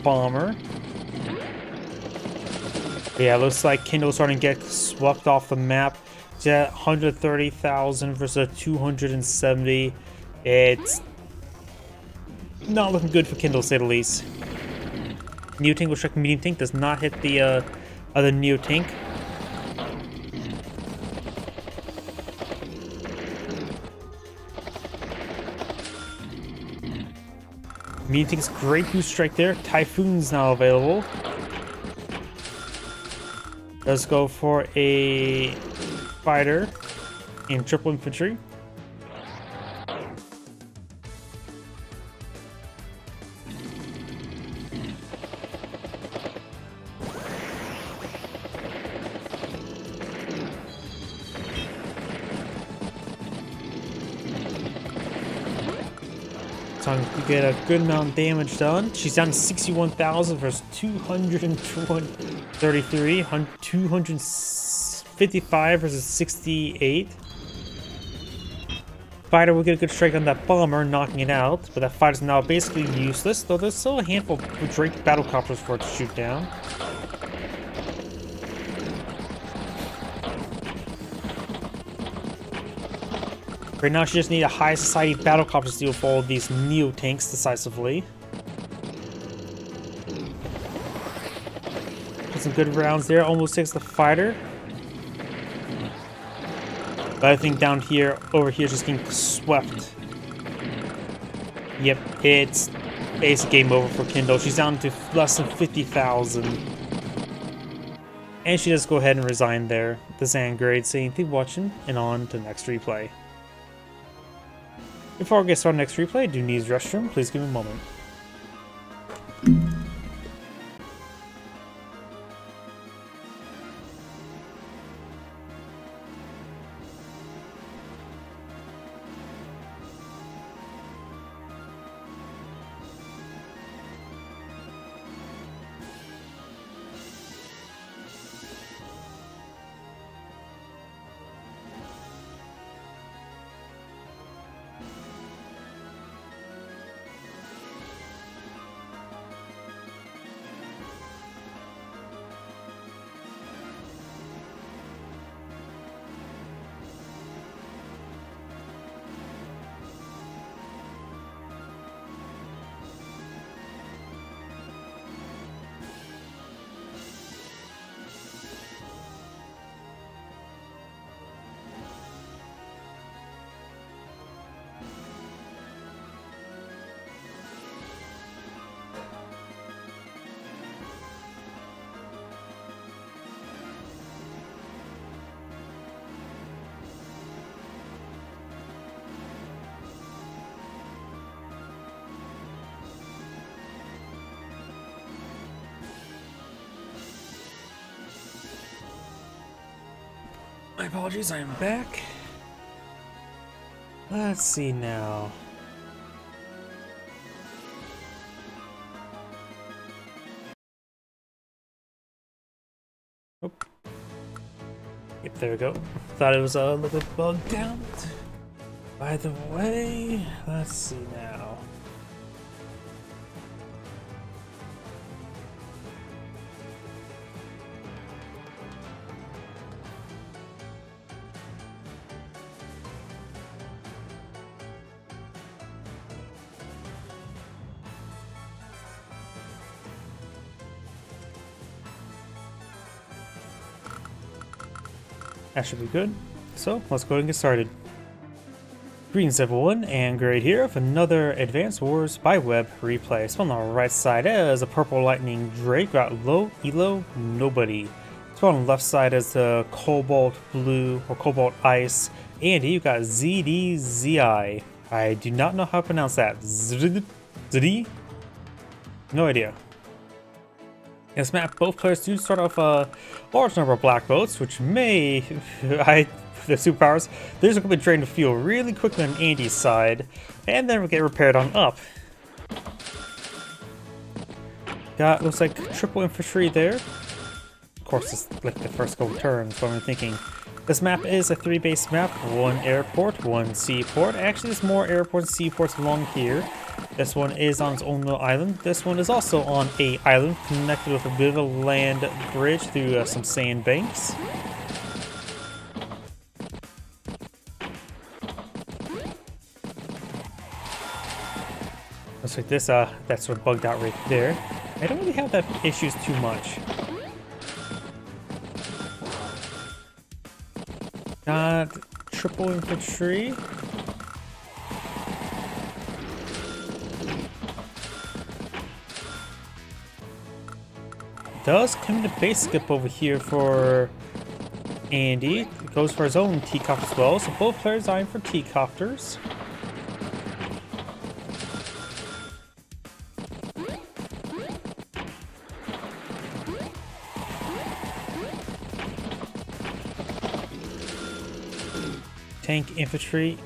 Speaker 1: bomber. Yeah, looks like Kindle's starting to get swept off the map. It's at 130,000 versus 270. It's not looking good for Kindle, to say the least. Neo tank will strike medium tank. Does not hit the other Neo tank. Medium tank's great boost strike there. Typhoon's now available. Let's go for a fighter in triple infantry. So you get a good amount of damage done. She's down to 61,000 versus 233, 255 versus 68. Fighter will get a good strike on that bomber, knocking it out, but that fighter's now basically useless, though there's still a handful of Drake battlecopters for it to shoot down. Right now, she just needs a high society battlecopter to deal with all of these Neo tanks decisively. Get some good rounds there. Almost takes the fighter. But I think down here, over here, just getting swept. Yep, it's game over for Kindle. She's down to less than 50,000. And she does go ahead and resign there. The Zangrade saying, "Keep watching," and on to the next replay. Before we get started on the next replay, I do need the restroom. Please give me a moment. My apologies, I am back. Let's see now. Oh. Yep, there we go. Thought it was a little bit bugged out. By the way, let's see now. That should be good. So, let's go ahead and get started. Greetings everyone, and Grade here with another Advanced Wars by Web replay. So on the right side is a Purple Lightning Drake, got low elo nobody. So on the left side is the Cobalt Blue or Cobalt Ice, and you got ZDZI. I do not know how to pronounce that. ZD? No idea. In this map, both players do start off a large number of black boats, which may, the superpowers, these are going to be drained to fuel really quickly on Andy's side, and then we'll get repaired on up. Got, looks like triple infantry there. Of course, it's like the first couple turns, so I'm thinking. This map is a 3-base map, 1 airport, 1 seaport. Actually, there's more airports and seaports along here. This one is on its own little island. This one is also on a island connected with a bit of a land bridge through some sandbanks. Looks like this, that's sort of bugged out right there. I don't really have that issues too much. Got triple infantry. Does come to base skip over here for Andy. It goes for his own T-copter as well, so both players eyeing for T-copters. Tank infantry.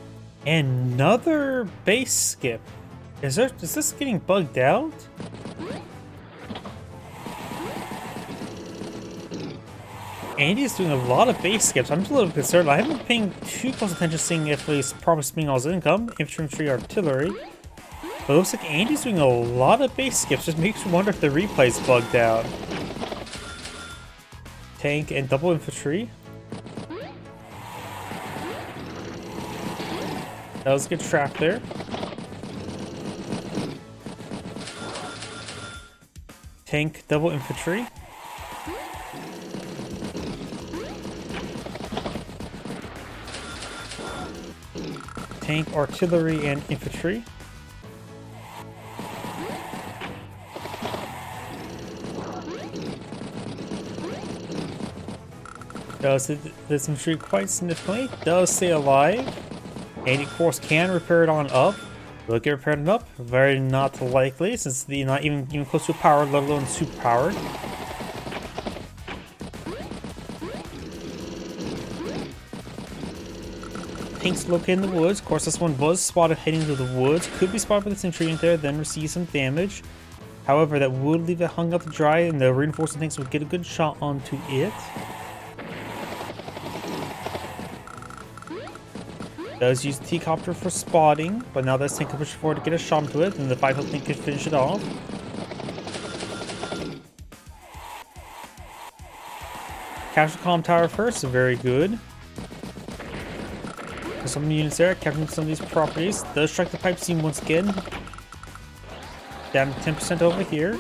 Speaker 1: Another base skip. Is this getting bugged out? Andy's doing a lot of base skips. I'm just a little concerned. I haven't been paying too close attention seeing if he's probably spending all his income. Infantry, artillery. But it looks like Andy's doing a lot of base skips. Just makes me wonder if the replay's bugged out. Tank and double infantry. Does get trapped there. Tank double infantry. Tank artillery and infantry. Does hit this infantry quite significantly. Does stay alive. And of course can repair it on up. Will it get repaired on up? Very not likely, since the not even close to power, let alone super powered. Tanks located in the woods. Of course, this one was spotted heading to the woods. Could be spotted by this infantry in there, then receive some damage. However, that would leave it hung up to dry, and the reinforcing tanks would get a good shot onto it. Does use the T-copter for spotting, but now this tank can push forward to get a shot into it, and the 5-hill tank can finish it off. Capture comm tower first, very good. There's some units there, capturing some of these properties. Does strike the pipe seam once again. Down to 10% over here.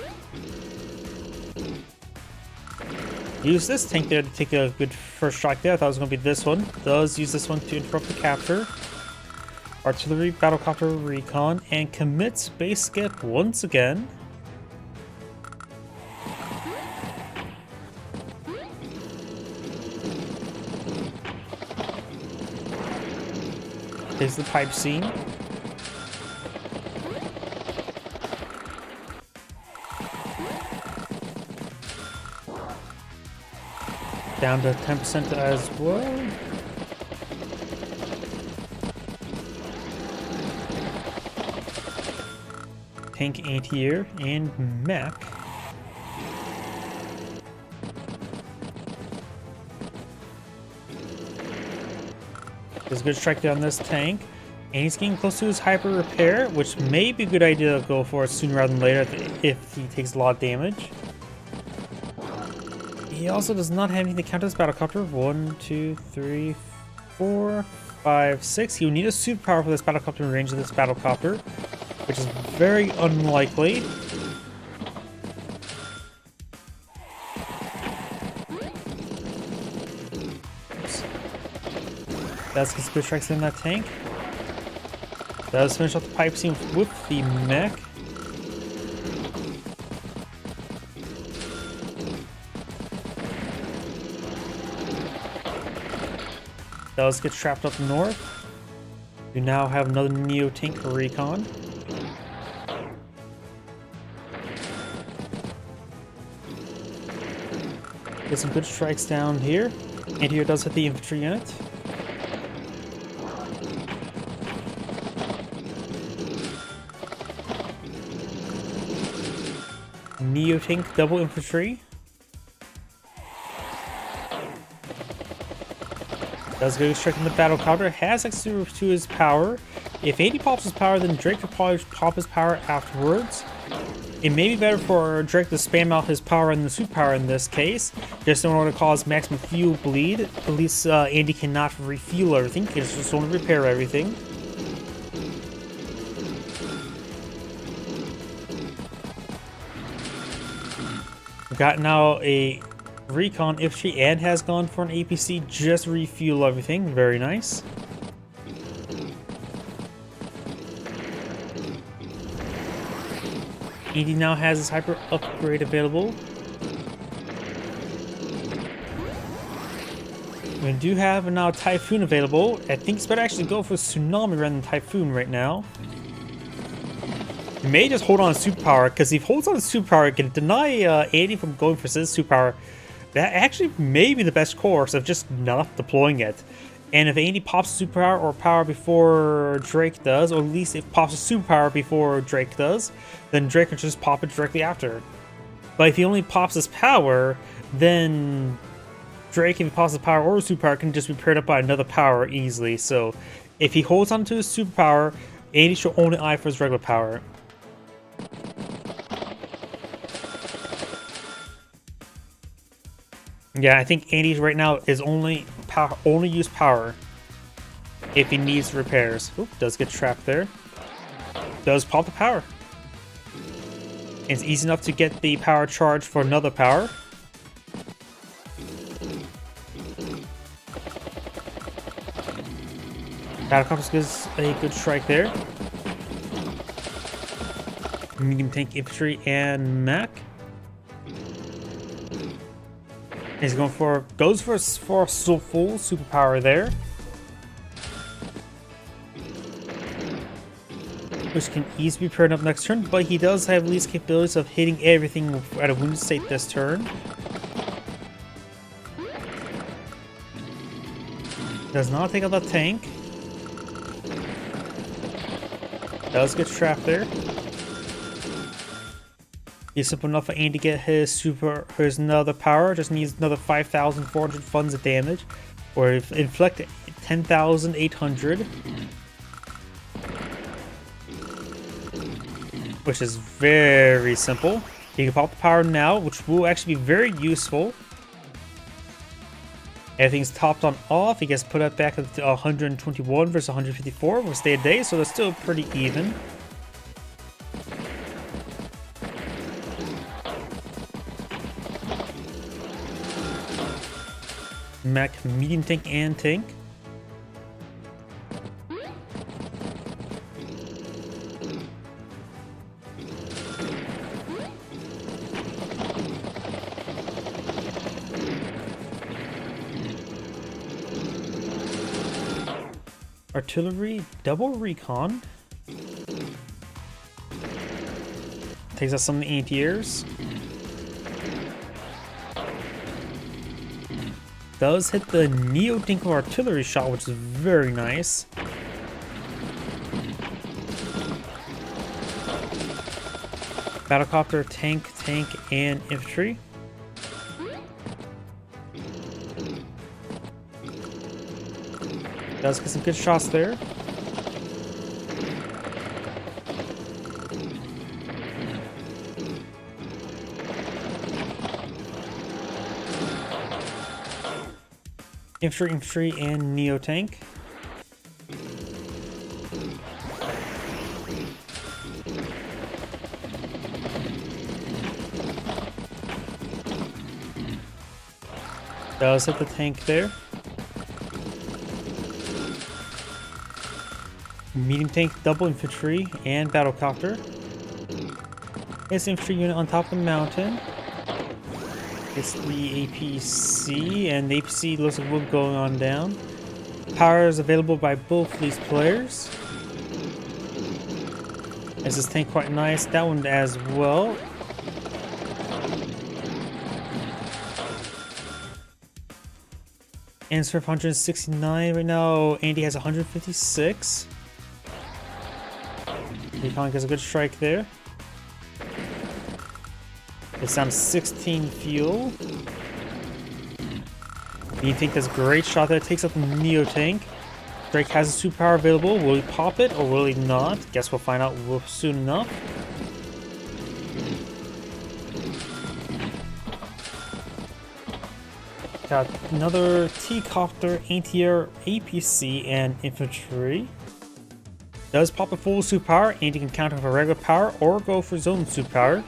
Speaker 1: Use this tank there to take a good first strike there. I thought it was going to be this one. Does use this one to interrupt the capture. Artillery, battlecopter, recon, and commits base skip once again. Takes the pipe seam. Down to 10% as well. Tank anti-air and mech. There's a good strike there on this tank. And he's getting close to his hyper repair, which may be a good idea to go for sooner rather than later if he takes a lot of damage. He also does not have anything to counter this battlecopter. 1, 2, 3, 4, 5, 6. He will need a superpower for this battlecopter in range of this battlecopter, which is very unlikely. Oops. That's gets good strikes in that tank. Does finish off the pipe seam with the mech. Does get trapped up north. We now have another Neo tank recon. Get some good strikes down here. And here does hit the infantry unit. Neo tank double infantry. Does go striking the battlecopter. Has access to his power. If AD pops his power, then Drake could probably pop his power afterwards. It may be better for Drake to spam out his power and the superpower in this case, just in order to cause maximum fuel bleed. At least Andy cannot refuel everything, he just want to repair everything. We've got now a recon infantry and has gone for an APC, just refuel everything. Very nice. Andy now has his hyper upgrade available. We do have now Typhoon available. I think it's better actually go for Tsunami rather than Typhoon right now. He may just hold on to superpower, because if he holds on to superpower, it can deny Andy from going for his superpower. That actually may be the best course of just not deploying it. And if Andy pops a superpower or power before Drake does, or at least if pops a superpower before Drake does, then Drake can just pop it directly after. But if he only pops his power, then Drake, if he pops his power or superpower, can just be paired up by another power easily. So if he holds on to his superpower, Andy should only eye for his regular power. Yeah, I think Andy's right now is only use power. if he needs repairs. Oop, does get trapped there. Does pop the power. It's easy enough to get the power charge for another power. Battlecopter gives a good strike there. Medium tank infantry and mech. He's going for full superpower there, which can easily be paired up next turn. But he does have at least capabilities of hitting everything at a wounded state this turn. Does not take out the tank. Does get trapped there. He's simple enough for Andy to get his another power. Just needs another 5,400 funds of damage, or inflict 10,800, which is very simple. He can pop the power now, which will actually be very useful. Everything's topped on off. He gets put up back at 121 versus 154. Will stay a day, so they're still pretty even. Mech, medium tank, and tank. Artillery, double recon. Takes out some of the anti-airs. Does hit the neo-tank of artillery shot, which is very nice. Battlecopter, tank, and infantry. Does get some good shots there. Infantry, and neo-tank. Does hit the tank there. Medium tank, double infantry, and battlecopter. It's infantry unit on top of the mountain. It's the APC, and the APC looks like we'll be going on down. Power is available by both these players. Is this tank quite nice? That one as well. And for 169 right now. Andy has 156. Recon gets a good strike there. It's down to 16 fuel. The tank does a great shot there. Takes out the Neo tank. Drake has a superpower available. Will he pop it or will he not? Guess we'll find out soon enough. Got another T-Copter, anti-air, APC, and infantry. Does pop a full superpower, and he can counter with a regular power or go for zone superpower.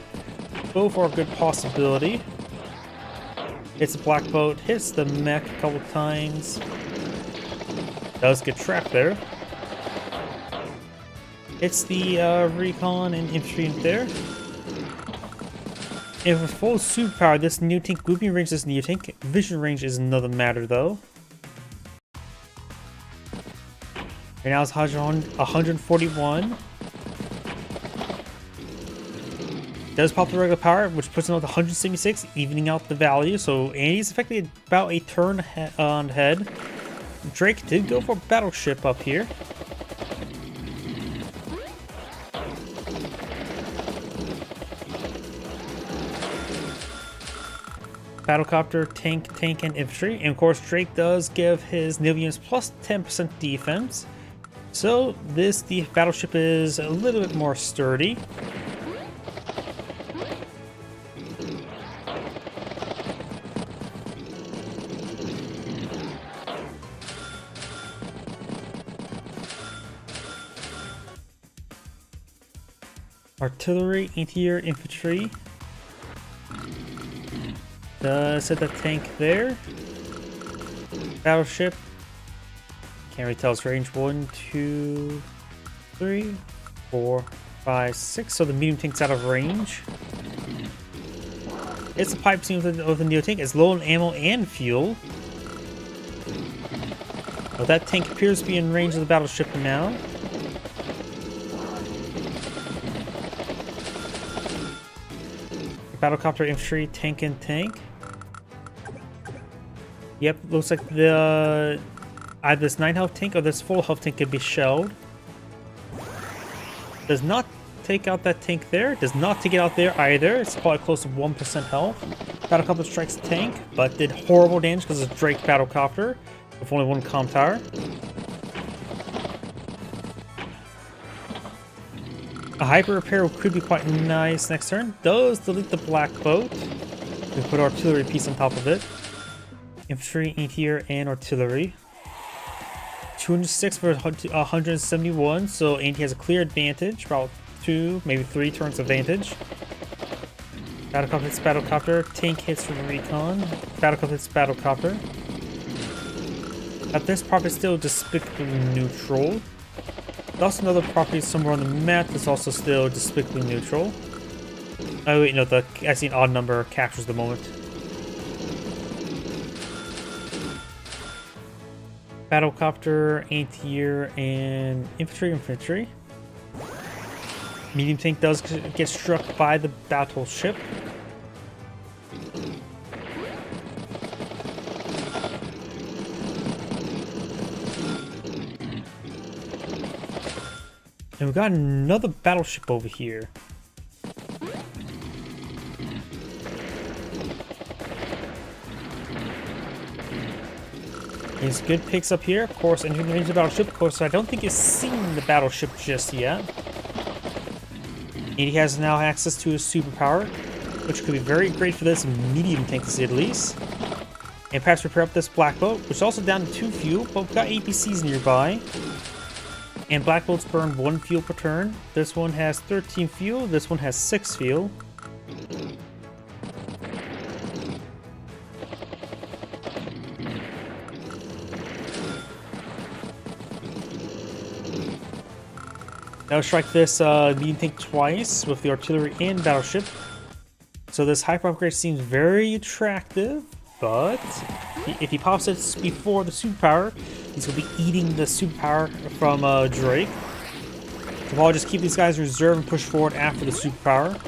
Speaker 1: Both are a good possibility. Hits the black boat, hits the mech a couple times. Does get trapped there. Hits the recon and infantry there. And with full superpower, this new tank will be range this new tank. Vision range is another matter though. Right now it's 141. Does pop the regular power, which puts him up to 176, evening out the value. So Andy's effectively about a turn on head. Drake did go for battleship up here. Battlecopter, tank, and infantry. And of course, Drake does give his naval units plus 10% defense. So this battleship is a little bit more sturdy. Artillery, anti-air, infantry. Set the tank there. Battleship. Can't really tell its range. 1, 2, 3, 4, 5, 6. So the medium tank's out of range. It's a pipe scene with the neo tank. It's low on ammo and fuel. Well, that tank appears to be in range of the battleship now. Battlecopter, infantry, tank, and tank. Yep, looks like the either this 9 health tank or this full health tank could be shelled. Does not take out that tank there. Does not take it out there either. It's probably close to 1% health. Battlecopter strikes the tank, but did horrible damage because it's Drake Battlecopter with only 1 comm tower. A hyper repair could be quite nice next turn. Does delete the black boat. We put artillery piece on top of it. Infantry, anti-air, and artillery. 206 for 171, so anti has a clear advantage. About 2, maybe 3 turns advantage. Battlecopter hits battlecopter. Tank hits for recon. Battlecopter hits battlecopter. This property is still despicably neutral. There's also another property somewhere on the map that's also still despicably neutral. Oh wait, no, I see an odd number captures the moment. Battlecopter, anti-air, and infantry. Medium tank does get struck by the battleship. And we got another battleship over here. There's good picks up here. Of course, entering the range of the battleship. Of course, I don't think he's seen the battleship just yet. And he has now access to his superpower, which could be very great for this medium tank to say the least. And perhaps repair up this black boat, which is also down to 2 fuel, but we've got APCs nearby. And black boats burn 1 fuel per turn. This one has 13 fuel, this one has 6 fuel. Now strike this medium tank twice with the artillery and battleship. So this hyper upgrade seems very attractive, but if he pops it before the superpower, he's going to be eating the superpower from Drake. So I'll just keep these guys in reserve and push forward after the superpower.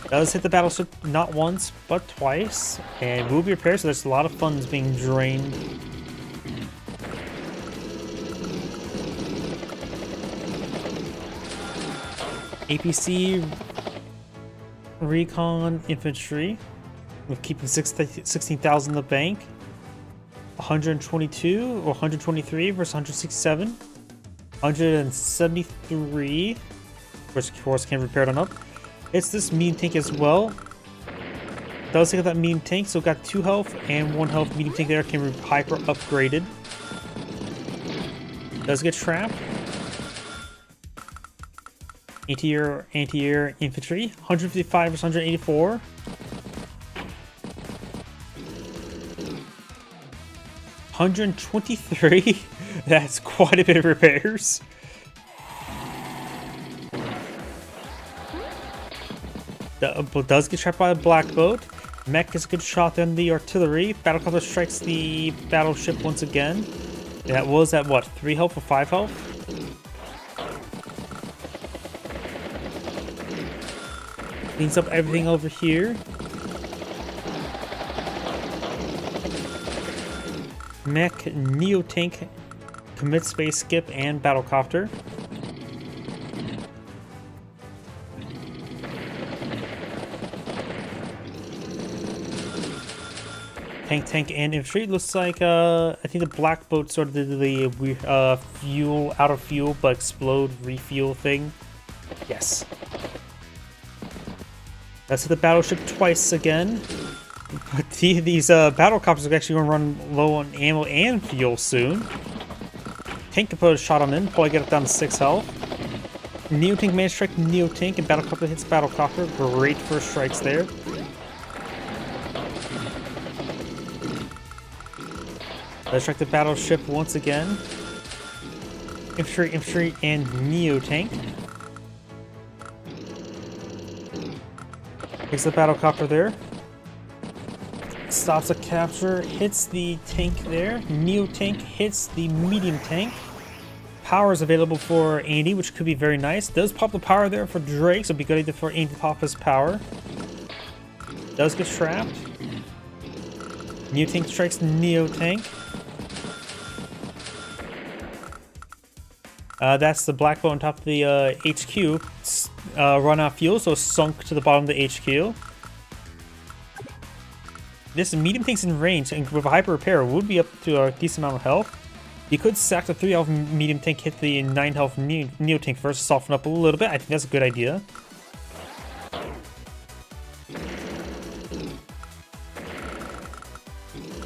Speaker 1: Does hit the battleship not once, but twice. And will be repaired, so there's a lot of funds being drained. APC, recon, infantry. We're keeping 16,000 in the bank. 122 or 123 versus 167. 173 versus of course can repair it up. It's this medium tank as well. Does take out that medium tank, so got 2 health and 1 health. Medium tank there can be hyper upgraded. Does get trapped. Anti-air, infantry. 155 versus 184. 123. That's quite a bit of repairs. Does get trapped by the black boat. Mech gets a good shot on the artillery. Battlecopter strikes the battleship once again. That was at what, 3 health or 5 health? Cleans up everything over here. Mech, Neo Tank, Commit Space Skip, and Battlecopter. Tank, and infantry. Looks like I think the black boat sort of did the fuel out of fuel but explode refuel thing. Yes. That's hit the battleship twice again. But these battlecopters are actually going to run low on ammo and fuel soon. Tank can put a shot on in, probably get it down to 6 health. Neo-Tank man strike Neo-Tank, and Battlecopter hits Battlecopter. Great first strikes there. Let's strike the battleship once again. Infantry, infantry, and Neo-Tank. Takes the Battlecopter there. Stops a capture, hits the tank there. Neo-Tank hits the medium tank. Power is available for Andy, which could be very nice. Does pop the power there for Drake, so it'd be good idea for Andy to pop his power. Does get trapped. Neo-Tank strikes Neo-Tank. That's the black boat on top of the HQ. Run out of fuel, so sunk to the bottom of the HQ. This medium tank's in range, and with a hyper repair, would be up to a decent amount of health. You could sack the 3 health medium tank, hit the 9 health Neo tank first, soften up a little bit. I think that's a good idea.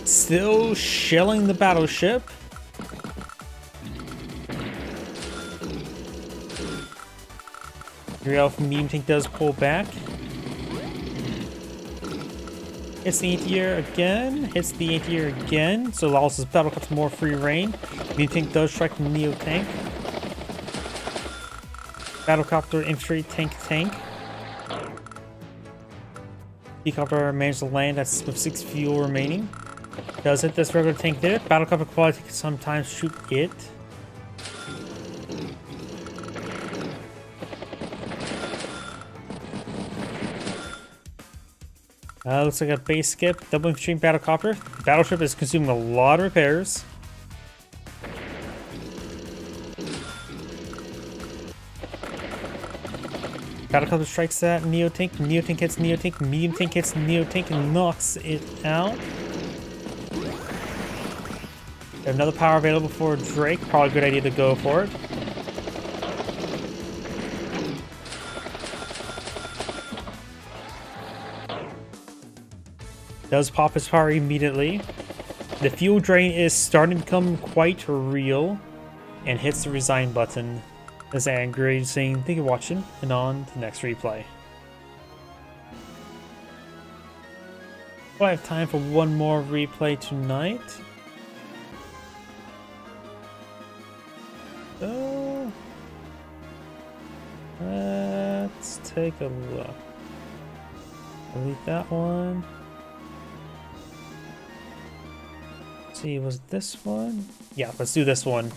Speaker 1: Still shelling the battleship. Your health medium tank does pull back. Hits the anti-air again, hits the anti-air again, so allows his Battlecopter more free reign. Medium tank does strike the Neo tank. Battlecopter, infantry, tank. Helicopter managed to land, that's with 6 fuel remaining. Does hit this regular tank there. Battlecopter quality can sometimes shoot it. Looks like a base skip. Double infantry Battlecopter. The battleship is consuming a lot of repairs. Battlecopter strikes that Neo tank. Neo tank hits Neo tank. Medium tank hits Neo tank and knocks it out. Another power available for Drake. Probably a good idea to go for it. Does pop his power immediately. The fuel drain is starting to become quite real, and hits the resign button. As angry, saying thank you for watching, and on to the next replay. Well, I have time for one more replay tonight. So let's take a look. Delete that one. See, was it this one? Yeah, let's do this one.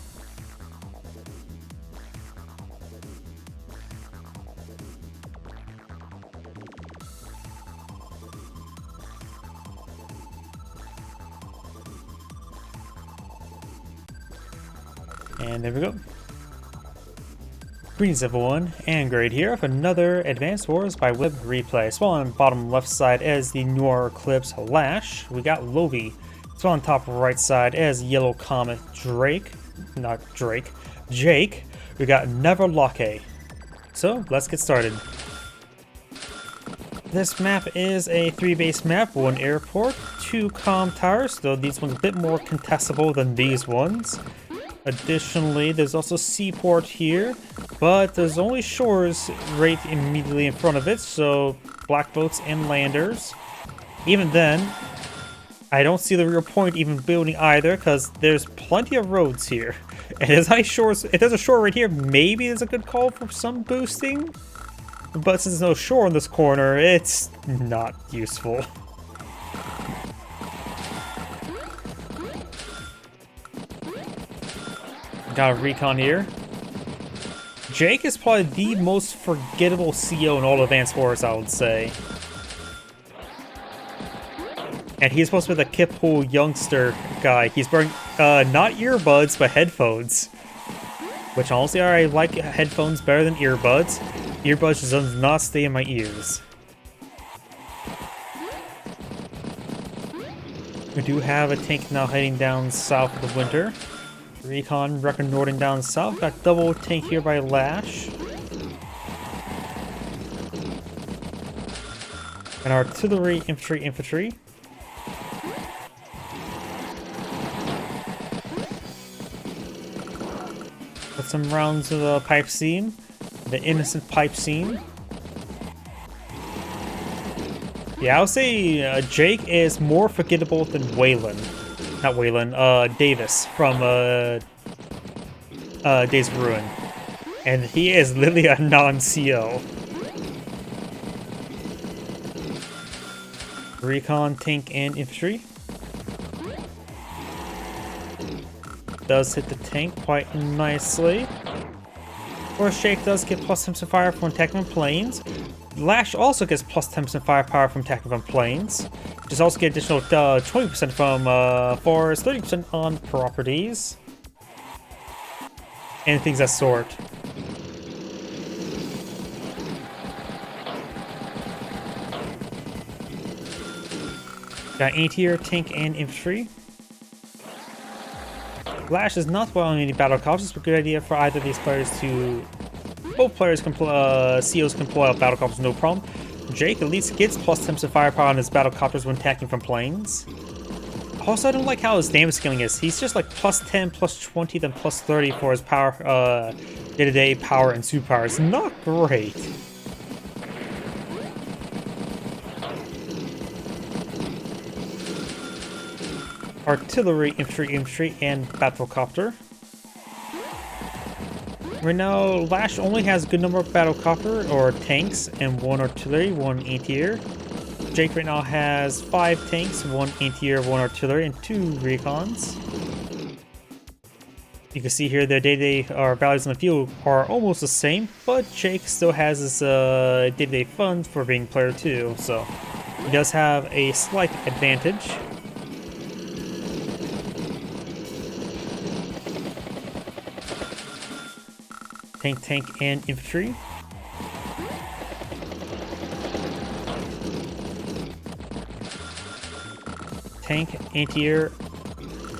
Speaker 1: And there we go. Greetings everyone, and Grade here for another Advanced Wars by Web replay. So on bottom left side as the Noir Eclipse Lash, we got Lovi. So on top right side as Yellow Comet Jake. We got Neverlocke. So let's get started. This map is a 3-base map, 1 airport, 2 comm towers, though these ones are a bit more contestable than these ones. Additionally, there's also seaport here, but there's only shores right immediately in front of it, so black boats and landers. Even then, I don't see the real point even building either, because there's plenty of roads here. And there's ice shores. If there's a shore right here, maybe there's a good call for some boosting. But since there's no shore in this corner, it's not useful. Got a recon here. Jake is probably the most forgettable CO in all Advanced Wars, I would say. And he's supposed to be the Kip-Hul youngster guy. He's wearing, not earbuds, but headphones. Which honestly, I like headphones better than earbuds. Earbuds just does not stay in my ears. We do have a tank now heading down south of the winter. Recon reconnoitering down south. Got double tank here by Lash. And artillery, infantry. Put some rounds of the pipe seam. the innocent pipe scene. Yeah, I would say Jake is more forgettable than Waylon. Not Waylon, Davis from Days of Ruin. And he is literally a non-CO. Recon, tank, and infantry. Does hit the tank quite nicely. Of course, Jake does get plus 10% fire from attacking from planes. Lash also gets plus 10% firepower from attacking from planes. Just also get additional 20% from forests, 30% on properties. And things that sort. Got anti-air, tank, and infantry. Lash is not well on any battle copters, but a good idea for either of these players to... Both players can COs can pull out battle copters no problem. Jake at least gets plus 10% firepower on his battle copters when attacking from planes. Also, I don't like how his damage scaling is. He's just like plus 10, plus 20, then plus 30 for his power, day-to-day power and superpower. It's not great. Artillery, infantry, and battlecopter. Right now, Lash only has a good number of battlecopter or tanks and 1 artillery, 1 anti-air. Jake right now has 5 tanks, 1 anti-air, 1 artillery, and 2 recons. You can see here their day-to-day values on the field are almost the same, but Jake still has his day-to-day funds for being player 2, so he does have a slight advantage. Tank, and infantry. Tank, anti-air,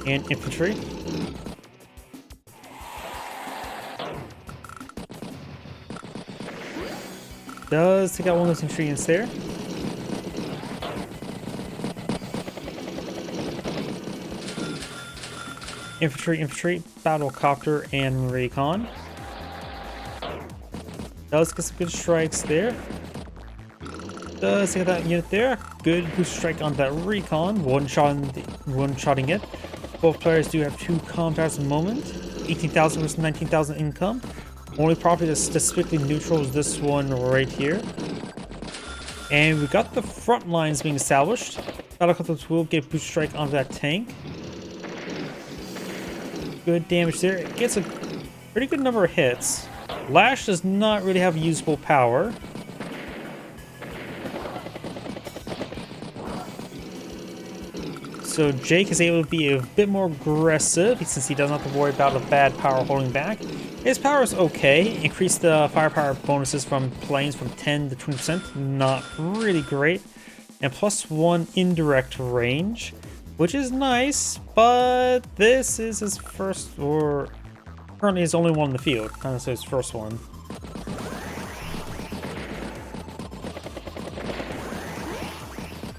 Speaker 1: and infantry. Does take out one of those infantry units there. Infantry, battlecopter, and recon. Does get some good strikes there. Does take that unit there. Good boost strike on that recon. One-shotting it. Both players do have 2 combats at the moment. 18,000 versus 19,000 income. Only property that's specifically neutral is this one right here. And we got the front lines being established. Battlecopters will get boost strike onto that tank. Good damage there. It gets a pretty good number of hits. Lash does not really have usable power. So Jake is able to be a bit more aggressive since he doesn't have to worry about a bad power holding back. His power is okay. Increase the firepower bonuses from planes from 10 to 20%. Not really great. And plus 1 indirect range, which is nice, but this is his first, or currently his only one in the field. Not necessarily his first one.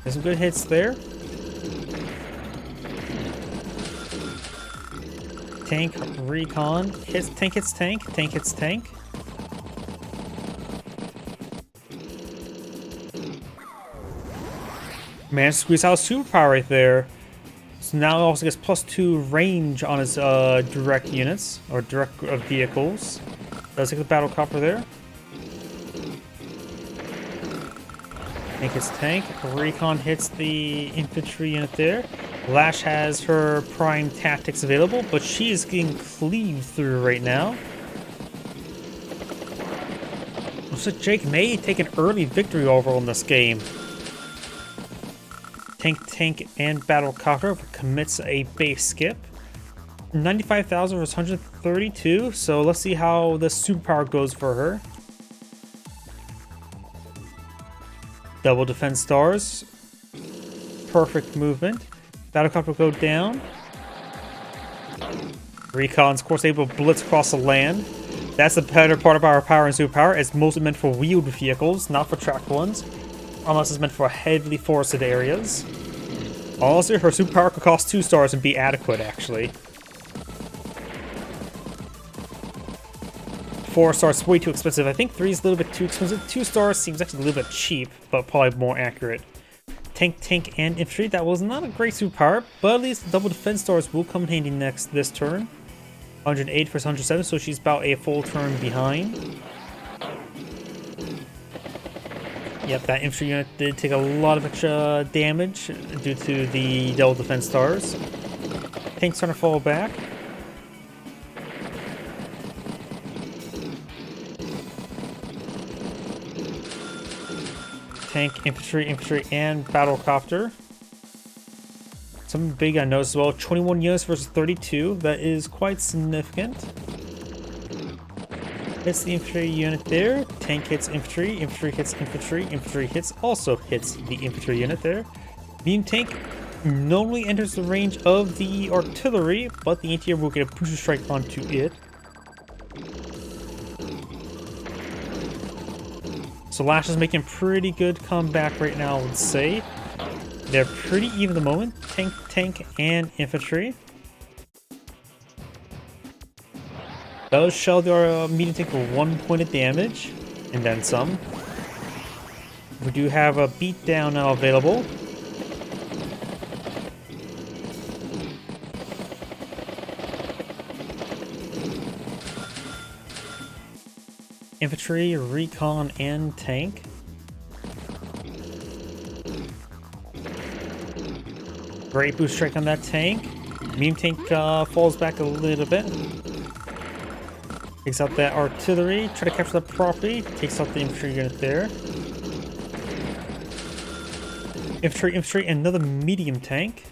Speaker 1: There's some good hits there. Tank, recon, tank hits tank, tank hits tank. Managed to squeeze out superpower right there. So now he also gets plus 2 range on his direct units, or direct vehicles. Does take the battle copter there. Tank hits tank. Recon hits the infantry unit there. Lash has her prime tactics available, but she is getting cleaved through right now. So Jake may take an early victory overall in this game. Tank, and battlecopter commits a base skip. 95,000 versus 132, so let's see how the superpower goes for her. Double defense stars. Perfect movement. Battlecopter will go down. Recon's, of course, able to blitz across the land. That's the better part of our power and superpower. It's mostly meant for wheeled vehicles, not for tracked ones. Unless it's meant for heavily forested areas. Honestly, her superpower could cost 2 stars and be adequate, actually. 4 stars way too expensive. I think 3 is a little bit too expensive. 2 stars seems actually a little bit cheap, but probably more accurate. Tank, and infantry. That was not a great superpower, but at least double defense stars will come in handy this turn. 108 versus 107, so she's about a full turn behind. Yep, that infantry unit did take a lot of extra damage due to the double defense stars. Tank's trying to fall back. Tank, infantry, and battlecopter. Something big I noticed as well. 21 units versus 32. That is quite significant. Hits the infantry unit there. Tank hits infantry. Infantry hits infantry. Infantry also hits the infantry unit there. Beam tank normally enters the range of the artillery, but the anti-air will get a booster strike onto it. So Lash is making pretty good comeback right now, I would say. They're pretty even at the moment. Tank, and infantry. Does shell their medium tank for 1 point of damage, and then some. We do have a beatdown now available. Infantry, recon, and tank. Great boost strike on that tank. Medium tank falls back a little bit. Takes out that artillery. Try to capture that property. Takes out the infantry unit there. Infantry, another medium tank.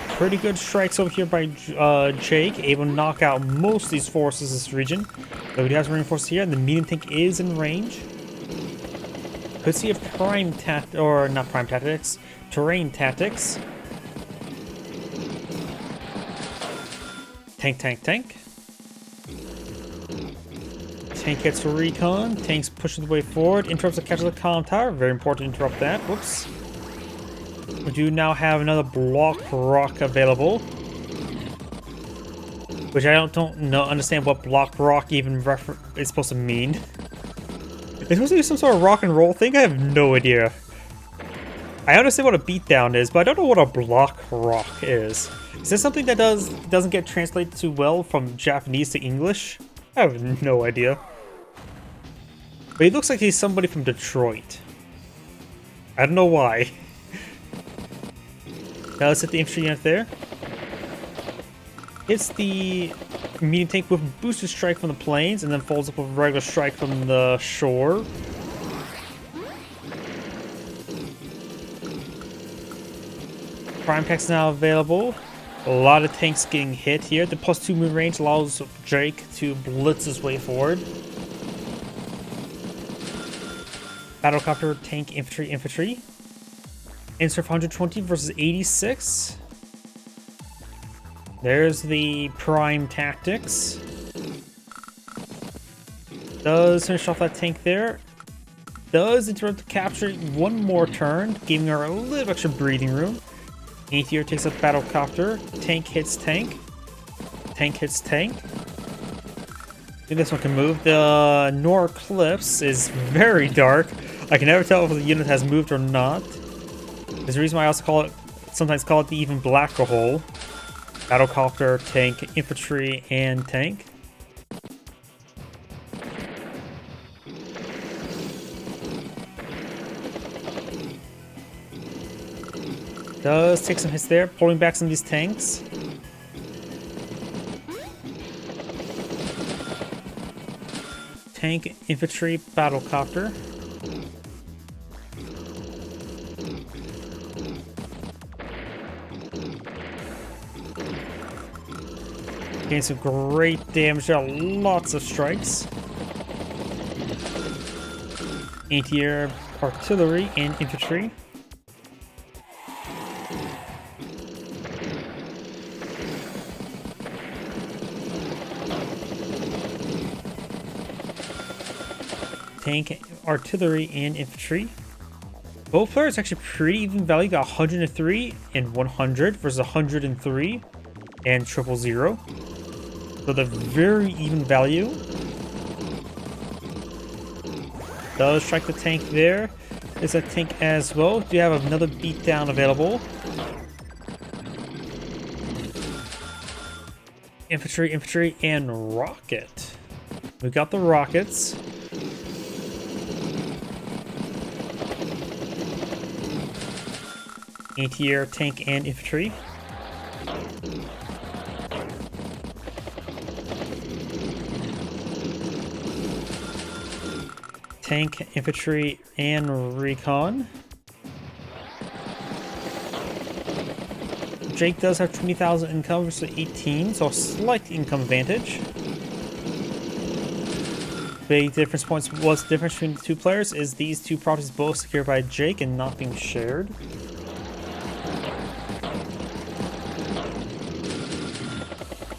Speaker 1: Pretty good strikes over here by Jake, able to knock out most of these forces in this region. But we have some reinforcements here, and the medium tank is in range. Could see a terrain tactics. Tank. Tank hits for recon. Tank's pushing the way forward. Interrupts the catch of the comm tower. Very important to interrupt that. Whoops. We do now have another block rock available, which I don't understand what block rock even is supposed to mean. It's supposed to be some sort of rock and roll thing? I have no idea. I understand what a beatdown is, but I don't know what a block rock is. Is this something that doesn't get translated too well from Japanese to English? I have no idea. But he looks like he's somebody from Detroit. I don't know why. Now let's hit the infantry unit there. Hits the medium tank with a booster strike from the plains, and then follows up with a regular strike from the shore. Prime Tech's now available. A lot of tanks getting hit here. The +2 move range allows Drake to blitz his way forward. Battlecopter, tank, infantry. Insert 120 versus 86. There's the prime tactics. Does finish off that tank there. Does interrupt the capture one more turn, giving her a little extra breathing room. Aether takes up battlecopter. Tank hits tank. Tank hits tank. I think this one can move. The Nor Eclipse is very dark. I can never tell if the unit has moved or not. There's a reason why I also sometimes call it the even blacker hole. Battlecopter, tank, infantry, and tank. Does take some hits there, pulling back some of these tanks. Tank, infantry, battlecopter. Getting some great damage there, lots of strikes. Anti-air, artillery, and infantry. Tank, artillery, and infantry. Both players actually pretty even value. Got 103 and 100 versus 103 and 000. So they're very even value. Does strike the tank there. Is a tank as well. Do you have another beatdown available? Infantry, and rocket. We got the rockets. Anti-air, tank, and infantry. Tank, infantry, and recon. Jake does have 20,000 income versus 18, so a slight income advantage. Big difference points. What's the difference between the two players is these two properties both secured by Jake and not being shared.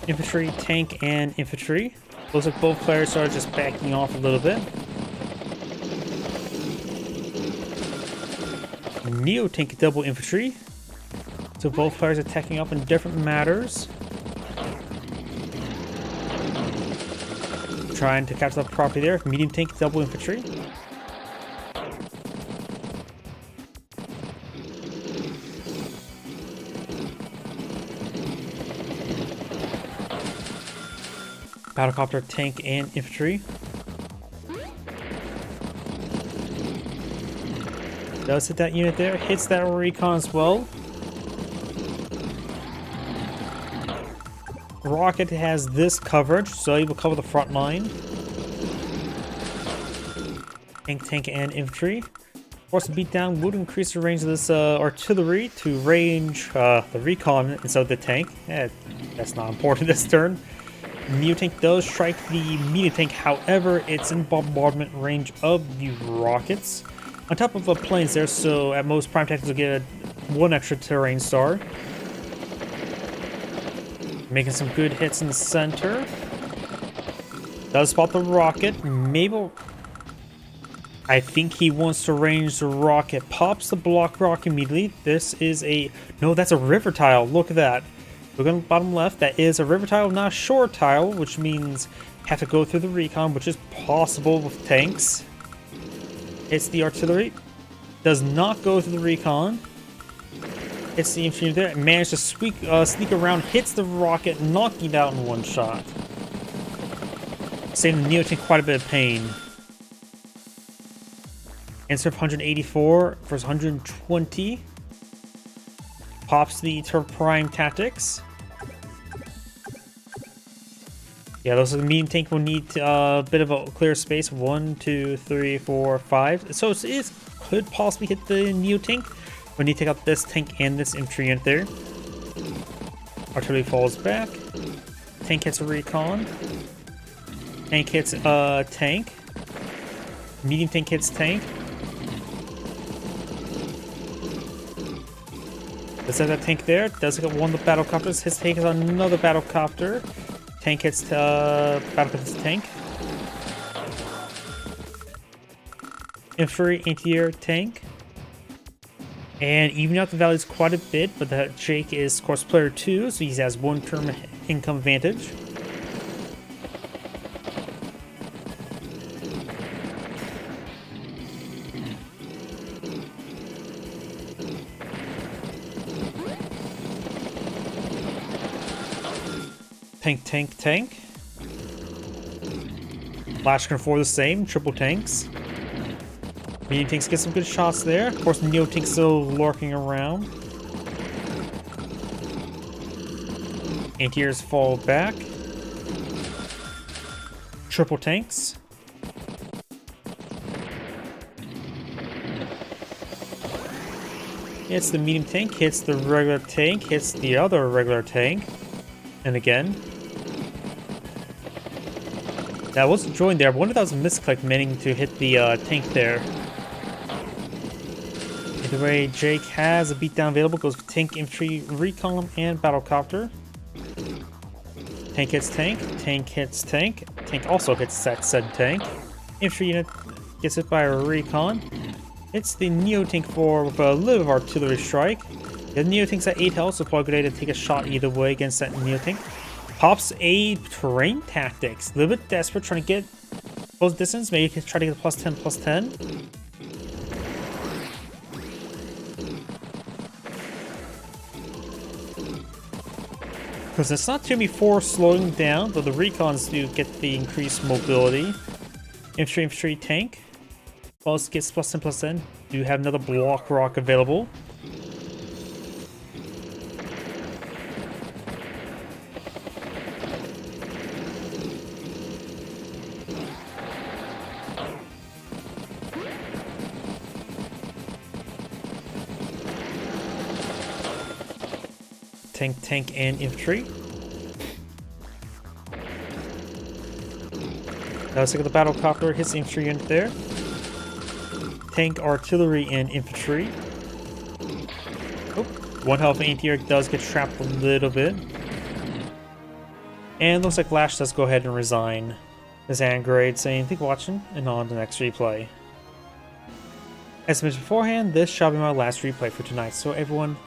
Speaker 1: Infantry, tank, and infantry. Looks like both players are just backing off a little bit. Neo tank double infantry. So both players attacking up in different matters. Trying to capture that property there. Medium tank double infantry. Battlecopter, tank, and infantry. Does hit that unit there. Hits that recon as well. Rocket has this coverage, so he will cover the front line. Tank, and infantry. Force a beatdown would increase the range of this artillery to range the recon instead of the tank. That's not important this turn. Neo tank does strike the medium tank, however, it's in bombardment range of the rockets. On top of the planes there, so at most prime tactics will get one extra terrain star. Making some good hits in the center. Does spot the rocket. Maybe. I think he wants to range the rocket. Pops the block rock immediately. This is a... No, that's a river tile. Look at that. Look on the bottom left. That is a river tile, not a shore tile, which means you have to go through the recon, which is possible with tanks. It's the artillery. Does not go through the recon. It's the infantry there. Managed to sneak around, hits the rocket, knocking it out in one shot. Saving the Neo tank quite a bit of pain. Answer of 184 versus 120. Pops the Turf Prime tactics. Yeah, those are the medium tank will need a bit of a clear space. 1, 2, 3, 4, 5. So it could possibly hit the Neo tank. We need to take out this tank and this infantry unit there. Artillery falls back. Tank hits a recon. Tank hits tank. Medium tank hits tank. Let's have that tank there. Does get one of the battlecopters. His tank is another battlecopter. Tank hits battlecopter's tank. Infantry, anti-air, tank. And even out the values quite a bit, but that Jake is, of course, player 2, so he has one term income advantage. Tank. Flash can afford the same, triple tanks. Medium tanks get some good shots there. Of course, Neo tank still lurking around. Anti-airs fall back. Triple tanks. Hits the medium tank, hits the regular tank, hits the other regular tank. And again. That wasn't joined there. I wonder if that was a misclick meaning to hit the tank there. Either way, Jake has a beatdown available. Goes for tank, infantry, recon, and battlecopter. Tank hits tank. Tank hits tank. Tank also hits that said tank. Infantry unit gets hit by a recon. It's the Neo Tank 4 with a little bit of artillery strike. The Neo Tank's at 8 health, so probably good idea to take a shot either way against that Neo Tank. Pops a terrain tactics. A little bit desperate, trying to get close distance. Maybe you can try to get a +10, +10. Because it's not too before slowing down, though the recons do get the increased mobility. Infantry tank. Also gets +10, +10. Do have another block rock available. Tank, and infantry. Now let's look at the battle copter. Hits the infantry unit there. Tank, artillery, and infantry. Oh, 1 health anti-air does get trapped a little bit. And looks like Lash does go ahead and resign his grade, saying thank you for watching, and on to the next replay. As mentioned beforehand, this shall be my last replay for tonight, so everyone